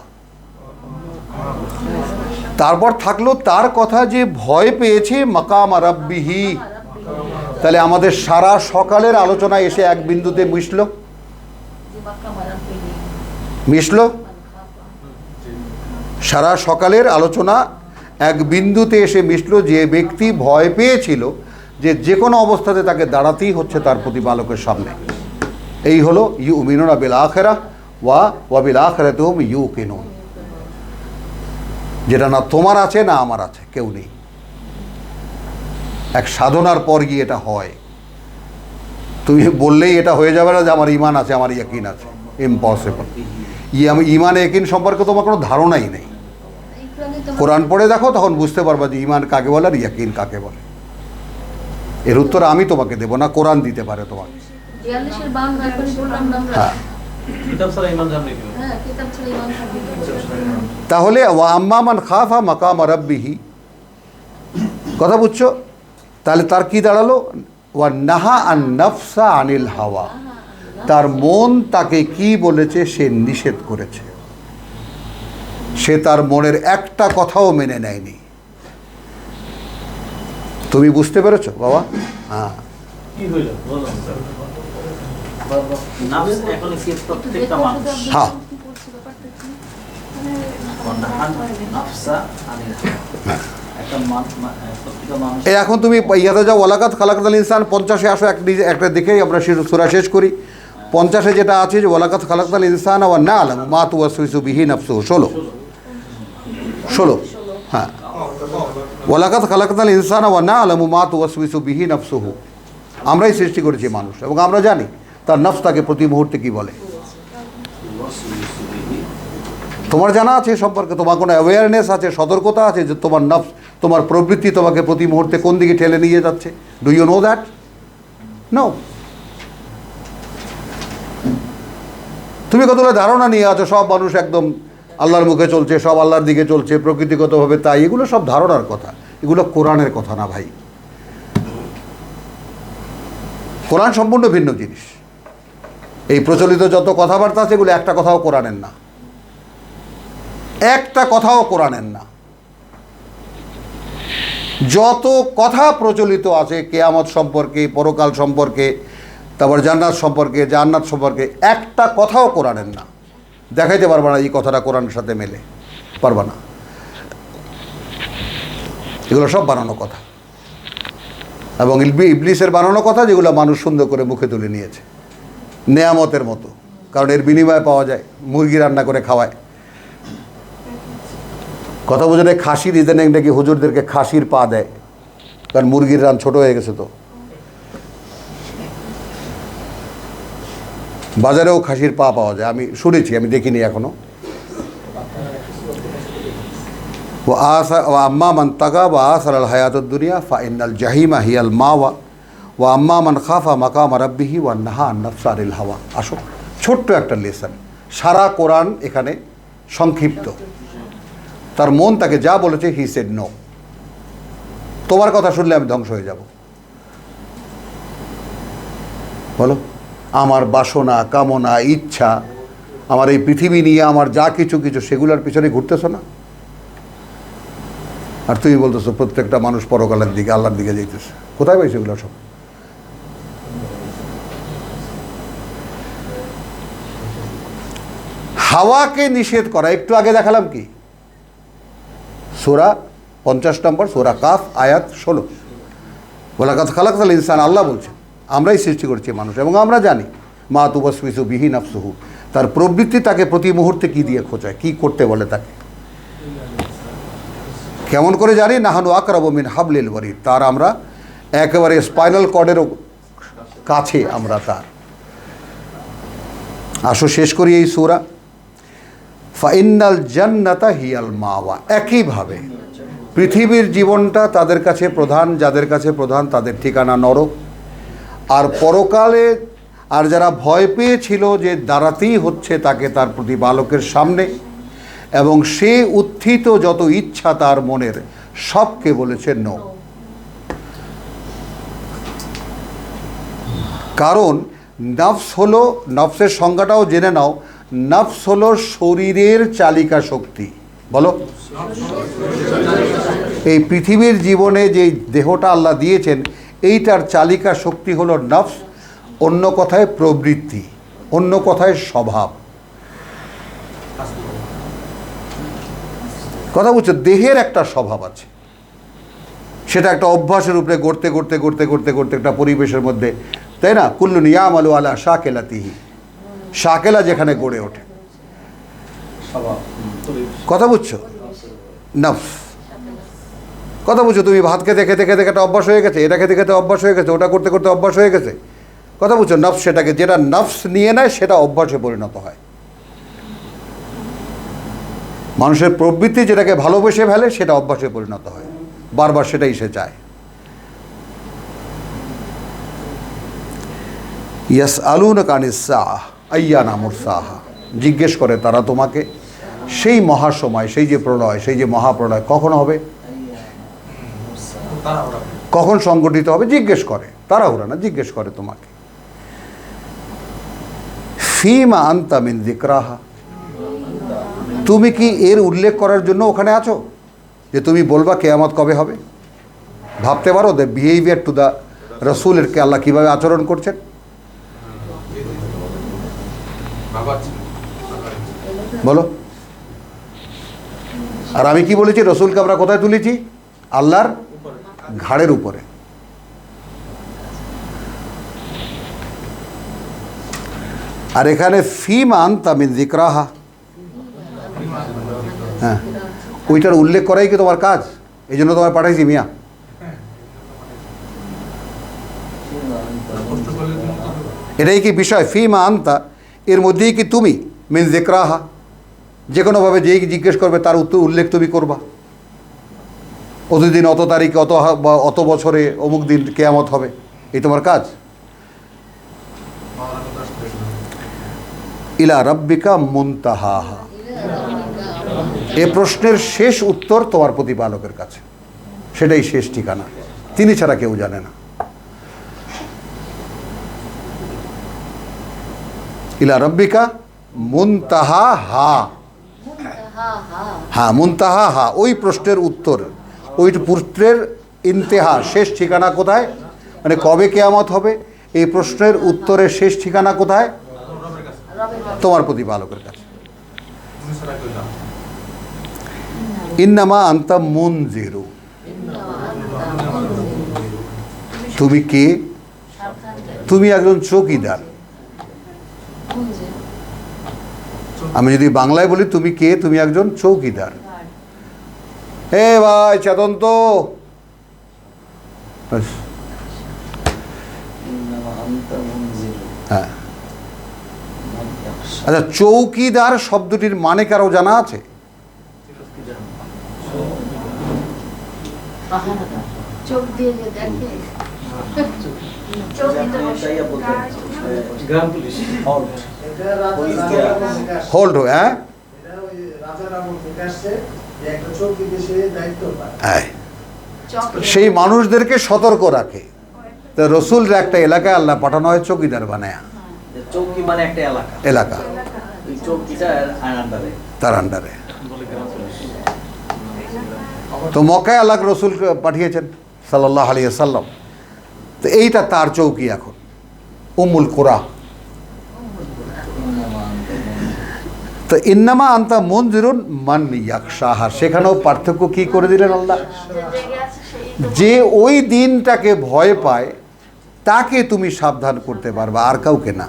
তারপর থাকলো তার কথা যে ভয় পেয়েছে মাকাম রাব্বিহি, তাহলে আমাদের সারা সকালের আলোচনা এসে এক বিন্দুতে মিশলো, মিশলো। সারা সকালের আলোচনা এক বিন্দুতে এসে মিশলো, যে ব্যক্তি ভয় পেয়েছিল যে যে কোনো অবস্থাতে তাকে দাঁড়াতেই হচ্ছে তার প্রতিপালকের সামনে। এই হলো ইউমিনুনা বিল আখিরাহ ওয়া বিল আখিরাতি হুম ইউকিনুন, যেটা না তোমার আছে না আমার আছে, কেউ নেই। এক সাধনার পর গিয়ে এটা হয়। তুমি বললেই এটা হয়ে যাবে না যে আমার ইমান আছে, আমার ইয়াকিন আছে, ইম্পসিবল। ইমান ইয়াকিন সম্পর্কে তোমার কোনো ধারণাই নেই। কোরআন পড়ে দেখো, তখন বুঝতে পারবা যে ইমান কাকে বলে আর ইয়াকিন কাকে বলে। এর উত্তর আমি তোমাকে দেবো না, কোরআন দিতে পারে তোমাকে। হ্যাঁ, তাহলে ওয়া আম্মা মান খাফা মাকাম রাব্বিহি, কথা বুঝছো? তাহলে তার কি দাঁড়ালো? ওয়া নাহা আন নাফসা আনিল হাওয়া, তার মন তাকে কি বলেছে সে নিষেধ করেছে, সে তার মনের একটা কথাও মেনে নেয়নি। তুমি বুঝতে পেরেছো বাবা? হ্যাঁ, কি হইল বললাম নাফস এখন কি প্রত্যেকটা মানুষ হ্যাঁ, নাফসা আনিল হাওয়া, একটা প্রত্যেকটা মানুষ। এখন তুমি ইয়াতে যাও, ওয়ালাকাত খালাকাতাল ইনসান 50-এ আসো, একটা দেখেই আমরা সূরা শেষ করি। 50-এ যেটা আছে যে ওয়ালাকাত খালাকাতাল ইনসান ওয়া না'লামু মা তুওয়াসওয়িসু বিহি নাফসুহু, 16 হ্যাঁ, ওয়ালাকাত খালাকাতাল ইনসান ওয়া না'লামু মা তুওয়াসওয়িসু বিহি নাফসুহু, আমরাই সৃষ্টি করেছি মানুষ এবং আমরা জানি তার নফস তাকে প্রতি মুহূর্তে কি বলে। তোমার জানা আছে সম্পর্কে, তোমার কোনো অ্যাওয়ারনেস আছে, সতর্কতা আছে যে তোমার নফস, তোমার প্রবৃত্তি তোমাকে প্রতি মুহূর্তে কোন দিকে ঠেলে নিয়ে যাচ্ছে? Do you know that? No. তুমি কতটা ধারণা নিয়ে আছো সব মানুষ একদম আল্লাহর মুখে চলছে, সব আল্লাহর দিকে চলছে প্রকৃতিগতভাবে, তাই এগুলো সব ধারণার কথা, এগুলো কোরআনের কথা না ভাই। কোরআন সম্পূর্ণ ভিন্ন জিনিস। এই প্রচলিত যত কথাবার্তা আছে এগুলো একটা কথাও কোরআনের না, একটা কথাও কোরআনের না। যত কথা প্রচলিত আছে কিয়ামত সম্পর্কে, পরকাল সম্পর্কে, তারপর জান্নাত সম্পর্কে, জান্নাত সম্পর্কে, একটা কথাও কোরআনের না। দেখাইতে পারবা না এই কথাটা কোরআনের সাথে মেলে, পারবা না। এগুলো সব বানানো কথা, এবং ইবলিসের বানানো কথা, যেগুলো মানুষ সুন্দর করে মুখে তুলে নিয়েছে নেয়ামতের মতো, কারণ এর বিনিময়ে পাওয়া যায়। মুরগি রান্না করে খাওয়ায়, কথা বোঝে না। খাসির ইদানিং নাকি হুজুরদেরকে খাসির পা দেয়, কারণ মুরগির রান ছোট হয়ে গেছে। তো বাজারেও খাসির পা পাওয়া যায়, আমি শুনেছি, আমি দেখিনি এখনো। ও আম্মা মান তাগা ওয়া আসারাল হায়াতুদ দুনিয়া ফাইনাল জাহিমা হিয়াল মাওয়া ওয়া আম্মা মান খাফা মাকাম রাব্বিহি ওয়া নাহা আন নাফসা আনিল হাওয়া। আসো, ছোট্ট একটা লেসন, সারা কোরআন এখানে সংক্ষিপ্ত। তার মন তাকে যা বলেছে, হি সেড নো। তোমার কথা শুনলে আমি ধ্বংস হয়ে যাব। বলো, আমার বাসনা, কামনা, ইচ্ছা, আমার এই পৃথিবী নিয়ে আমার যা কিছু সেগুলোর পিছনে ঘুরতেছ না? আর তুমি বলতেছো প্রত্যেকটা মানুষ পরকালের দিকে, আল্লাহর দিকে যাইতেছে। কোথায় পাইছে এগুলো সব? হাওয়াকে নিষেধ করা, একটু আগে দেখালাম কি, সূরা 50 নম্বর, সূরা কাফ, আয়াত 16। ওয়ালাকাদ খালাকাতাল ইনসান, আল্লাহ বলছেন আমরাই সৃষ্টি করেছি মানুষ, এবং আমরা জানি মা তুওয়াসওয়িসু বিহি নাফসুহু, তার প্রবৃত্তি তাকে প্রতি মুহূর্তে কি দিয়ে খোঁচায়, কি করতে বলে তাকে। কেমন করে জানি? নাহানু আকরাবু মিন হাবলিল ওয়ারিদ, তার আমরা একেবারে স্পাইনাল কর্ডেরও কাছে আমরা তার। আসো শেষ করি এই সূরা। ফাইনাল জান্নাতা হিয়াল মাওয়া, একইভাবে পৃথিবীর জীবনটা তাদের কাছে প্রধান, যাদের কাছে প্রধান তাদের ঠিকানা নরক। আর পরকালে আর যারা ভয় পেয়েছিল যে দাঁড়াতেই হচ্ছে তাকে তার প্রতিপালকের সামনে, এবং সে উত্থিত যত ইচ্ছা তার মনের সবকে বলেছে নো। কারণ নফস হলো, নফসের সংজ্ঞাটাও জেনে নাও, নফস হলো শরীরের চালিকা শক্তি। বলো, এই পৃথিবীর জীবনে যে দেহটা আল্লাহ দিয়েছেন এইটার চালিকা শক্তি হলো নফস, অন্য কথায় প্রবৃত্তি, অন্য কথায় স্বভাব। কথা বুঝছো? দেহের একটা স্বভাব আছে, সেটা একটা অভ্যাসের উপরে গড়তে গড়তে গড়তে গড়তে গড়তে একটা পরিবেশের মধ্যে, তাই না? কুল্লুন ইয়ামালু আলা শাকেলাতিহি, শাকেলা যেখানে গড়ে ওঠে। কথা বুঝছো? নফস। কথা বুঝছো? তুমি ভাত খেতে খেতে খেতে খেতে অভ্যাস হয়ে গেছে, এটা খেতে খেতে অভ্যাস হয়ে গেছে, ওটা করতে করতে অভ্যাস হয়ে গেছে। কথা বুঝছো? নফস সেটাকে, যেটা নফস নিয়ে নেয় সেটা অভ্যাসে পরিণত হয়। মানুষের প্রবৃত্তি যেটাকে ভালোবেসে ফেলে সেটা অভ্যাসে পরিণত হয়, বারবার সেটাই সে চায়। ইয়াসআলুনাকা আনিস সাআহ আইয়ানা মুরসাহা, জিজ্ঞেস করে তারা তোমাকে সেই মহাসময়, সেই যে প্রলয়, সেই যে মহাপ্রলয় কখন হবে, কখন সংগঠিত হবে, জিজ্ঞেস করে। তাড়াহুড়া না, জিজ্ঞেস করে তোমাকে। ফিমা আনতা মিন যিকরাহা, তুমি কি এর উল্লেখ করার জন্য ওখানে আছো যে তুমি বলবা কিয়ামত কবে হবে? ভাবতে পারো দ্য বিহেভিয়ার টু দ্য রসুলের কে আল্লাহ কীভাবে আচরণ করছেন। বলো। আর আমি কি বলেছি? রসুলকে আমরা কোথায় তুলেছি? আল্লাহর ঘাড়ের উপরে। আর এখানে ফিমা আনতা মিন যিকরাহা, হ্যাঁ, ওইটার উল্লেখ করাই কি তোমার কাজ? এই জন্য তোমায় পাঠাইছি মিয়া। এটাই কি বিষয়? ফিমা আনতা, এর মধ্যেই কি তুমি, মিন যিকরাহা, যে কোনোভাবে যেই জিজ্ঞেস করবে তার উত্তর উল্লেখ তুমি করবা। অতদিন, অত তারিখে, অত বছরে, অমুক দিন কিয়ামত হবে, এই তোমার কাজ। ইলা রাব্বিকা মুনতাহাহা, এ প্রশ্নের শেষ উত্তর তোমার প্রতিপালকের কাছে, সেটাই শেষ ঠিকানা, তিনি ছাড়া কেউ জানে না। ইলা রাব্বিকা মুনতাহাহা, হ্যাঁ মুনতাহাহা, ওই প্রশ্নের উত্তর, ওই পুত্রের ইন্তেহা, শেষ ঠিকানা কোথায়, মানে কবে কিয়ামত হবে, এই প্রশ্নের উত্তরের শেষ ঠিকানা কোথায়? তোমার প্রতিপালকের কাছে। ইন্নামা আনতা মুনজিরু, তুমি কে? তুমি একজন চৌকিদার। আমি যদি বাংলায় বলি তুমি কে, তুমি একজন চৌকিদার। হে ভাই চেতন তো, হ্যাঁ। আচ্ছা, চৌকিদার শব্দটির মানে কারো জানা আছে? চোখ দিয়ে যে দেখে, চোখ দিতে বসে। গ্রাম পুলিশ হোল্ড, হ্যাঁ, সেই মানুষদেরকে সতর্ক রাখে। তো রসুলরা একটা এলাকায় আল্লাহ পাঠানো হয় চৌকিদার বানায়া, চৌকি মানে একটা এলাকা, এলাকা এই চৌকিটা আন্ডারে, তার আন্ডারে। তো মক্কায় আল্লাহ রসুল পাঠিয়েছেন সাল্লাল্লাহু আলাইহি ওয়াসাল্লাম, তো এইটা তার চৌকি এখন, উম্মুল কুরা। তো ইন্নামা আনতা মুনজিরুন মান ইয়াখশাহা, সেখানেও পার্থক্য কি করে দিলেন আল্লাহ? যে ওই দিনটাকে ভয় পায় তাকে তুমি সাবধান করতে পারবা, আর কাউকে না।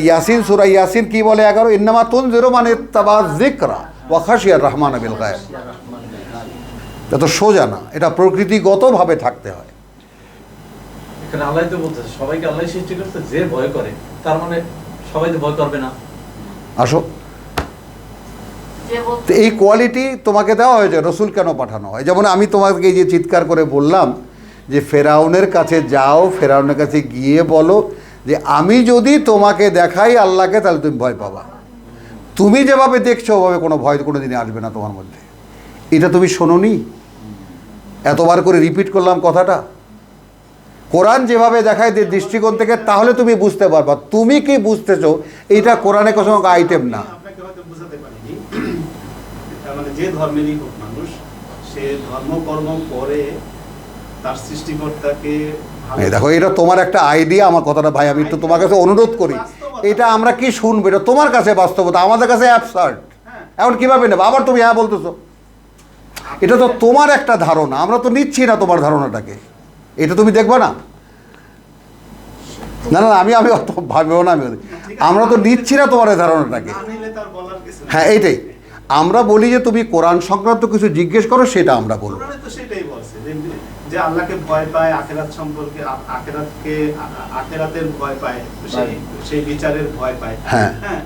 ইয়াসিন, সূরা ইয়াসিন কি বলে 11? ইন্নামা তুনজিরু মান ইত্তাবা যিকরা ওয়া খাশিয়ার রহমান বিল গায়ব। এটা তো সোজা না, এটা প্রকৃতিগতভাবে থাকতে হয়। এখানে আল্লাহ তো বলতেছে সবাইকে আল্লাহ সৃষ্টি করতে, যে ভয় করে তার মানে সবাই তো ভয় করবে না। আসো, যে তো এই কোয়ালিটি তোমাকে দেওয়া হয়েছে, রসুল কেন পাঠানো হয়? যেমন আমি তোমাকে এই যে চিৎকার করে বললাম যে ফেরাউনের কাছে যাও, ফেরাউনের কাছে গিয়ে বলো যে আমি যদি তোমাকে দেখাই আল্লাহকে তাহলে তুমি ভয় পাবা। তুমি যেভাবে দেখছো ওভাবে কোনো ভয় কোনো দিনে আসবে না তোমার মধ্যে। এটা তুমি শোনোনি? এতবার করে রিপিট করলাম কথাটা। কোরআন যেভাবে দেখায় যে দৃষ্টিকোণ থেকে, তাহলে তুমি বুঝতে পারবা। তুমি কি বুঝতেছো এইটা কোরআনে কোনো আইটেম না। আমি আপনাকে হয়তো বোঝাতে পারিনি। তার মানে যে ধর্মেরই হোক মানুষ, সে ধর্ম কর্ম করে তার সৃষ্টিকর্তাকে এই দেখো, এটা তোমার একটা আইডিয়া। আমার কথাটা ভাই আমি একটু তোমার কাছে অনুরোধ করি, এটা আমরা কি শুনবো? এটা তোমার কাছে বাস্তবতা, আমাদের কাছে অ্যাবসার্ড। এখন কিভাবে নেবো? আবার তুমি হ্যাঁ বলতেছো। এটা তো তোমার একটা ধারণা, আমরা তো নিচ্ছি না তোমার ধারণাটাকে। এটা তুমি দেখবা না? না না, আমি অত ভাববো না। আমরা তো নিচ্ছি না তোমার এই ধারণাটাকে। না নিলে তার বলার কিছু নেই। হ্যাঁ, এইটাই আমরা বলি যে তুমি কোরআন সংক্রান্ত কিছু জিজ্ঞেস করো, সেটা আমরা বলবো। কোরআনে তো সেটাই বলছে যে আল্লাহকে ভয় পায়, আখিরাত সম্পর্কে আখিরাতের ভয় পায়, সেই বিচারের ভয় পায়। হ্যাঁ। হ্যাঁ,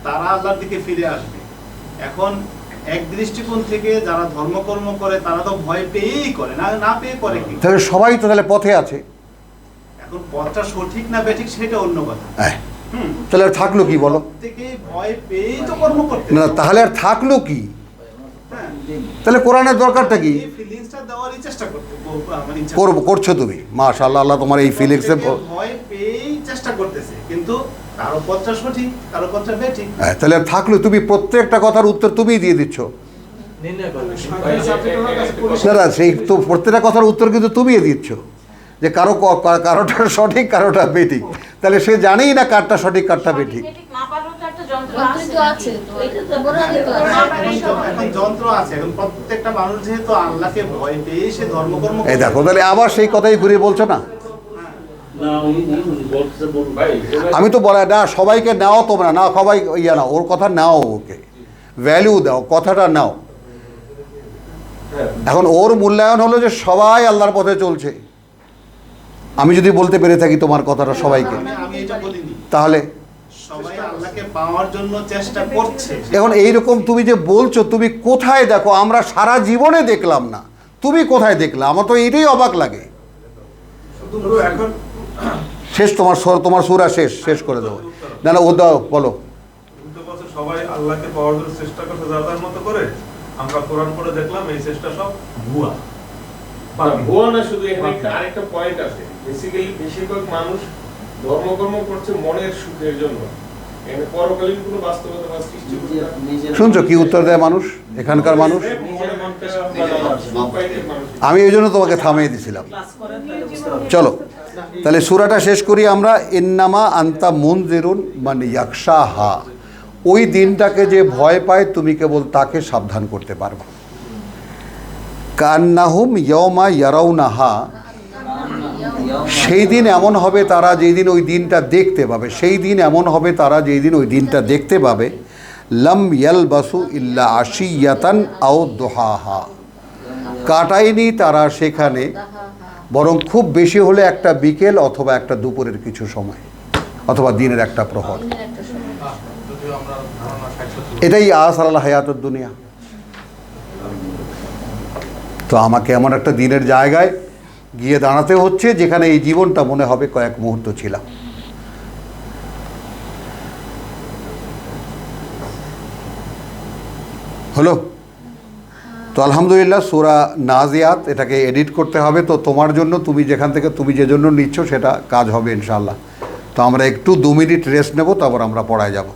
তারা আল্লাহর দিকে ফিরে আসবে। এখন এক দৃষ্টিকোণ থেকে যারা ধর্মকর্ম করে তারা তো ভয় পেয়েই করে, না পেয়ে করে কি? তাহলে সবাই তো তাহলে পথে আছে। এখন পথটা সঠিক না বেঠিক সেটা অন্য কথা। তাহলে আর থাকলো কি বলো? থেকে ভয় পেয়েই তো কর্ম করতে। না, তাহলে আর থাকলো কি? হ্যাঁ, তাহলে কোরআনের দরকারটা কি? এই ফিলিংসটা দেওয়ারই চেষ্টা করতে মানে ইচ্ছা করছো তুমি। মাশাআল্লাহ, আল্লাহ তোমার এই ফিলিংসে। ভয় পেয়েই চেষ্টা করতেছে, কিন্তু কারো পথটা সঠিক, কারো পথটা বেঠিক। তাহলে আর থাকলো, তুমি প্রত্যেকটা কথার উত্তর তুমিই দিয়ে দিচ্ছ। না না, সেই তো প্রত্যেকটা কথার উত্তর কিন্তু তুমিই দিচ্ছ, যে কারোটা সঠিক কারোটা বেঠিক। তাহলে সে জানেই না কারটা সঠিক কারটা বেঠিক। এখন যন্ত্র আছে, এখন প্রত্যেকটা মানুষ যেহেতু আল্লাহকে ভয় পেয়ে সে ধর্মকর্ম এই দেখো, তাহলে আবার সেই কথাই ঘুরিয়ে বলছো না। আমি তো বলা না, সবাইকে নাও তোমরা, না সবাই ইয়া না, ওর কথা নাও, ওকে ভ্যালু দাও, কথাটা নাও। এখন ওর মূল্যায়ন হলো যে সবাই আল্লাহর পথে চলছে। আমি যদি বলতে পেরে থাকি তোমার কথাটা সবাইকে, আমি এটা বলিনি, তাহলে সবাই আল্লাহকে পাওয়ার জন্য চেষ্টা করছে। এখন এইরকম তুমি যে বলছো, তুমি কোথায় দেখো? আমরা সারা জীবনে দেখলাম না, তুমি কোথায় দেখলা? আমার তো এইটাই অবাক লাগে। শুধু এখন শেষ, তোমার সূরা শেষ করে দেবো। না না, ও দাও, বলো। সবাই আল্লাহকে পাওয়ার জন্য চেষ্টা করছে যার মতো করে। আমরা কোরআন পড়ে দেখলাম এই চেষ্টা সব ভুয়া। ভুয়া না, শুধু এখানে আরেকটা পয়েন্ট আছে। বেসিক্যালি বেশিরভাগ মানুষ ধর্মকর্ম করছে মনের সুখের জন্য, এখানে পরকালীন কোনো বাস্তবতা বা সৃষ্টি করতে না। শুনছো কি উত্তর দেয় মানুষ, এখানকার মানুষ? নিজের মনকে সুখ পাইতে মানুষ। আমি এই জন্য তোমাকে থামিয়ে দিয়েছিলাম। চলো তাহলে সূরাটা শেষ করি আমরা। ইন্নামা আনতা মুনজিরুন মান ইয়াখশাহা। ওই দিনটাকে যে ভয় পায় তুমি কেবল তাকে সাবধান করতে পারবে। কান্নাহুম ইয়াওমা ইয়ারাউনাহা। সেই দিন এমন হবে তারা যেই দিন ওই দিনটা দেখতে পাবে, সেই দিন এমন হবে তারা যেই দিন ওই দিনটা দেখতে পাবে। লাম ইয়ালবাসু ইল্লা আশিয়াতান আও দুহাহা। কাটায়নি তারা সেখানে, বরং খুব বেশি হলে একটা বিকেল অথবা একটা দুপুরের কিছু সময়, অথবা দিনের একটা প্রহর। এটাই আসল হায়াতুদ দুনিয়া। তো আমাকে এমন একটা দিনের জায়গায় গিয়ে দাঁড়াতে হচ্ছে যেখানে এই জীবনটা মনে হবে কয়েক মুহূর্ত ছিলাম। হলো তো আলহামদুলিল্লাহ। সূরা নাজিয়াত, এটাকে এডিট করতে হবে। তো তোমার জন্য, তুমি যেখান থেকে তুমি যে জন্য নিচ্ছ সেটা কাজ হবে ইনশাআল্লাহ। তো আমরা একটু 2 মিনিট রেস্ট নেব, তারপর আমরা পড়ায় যাব।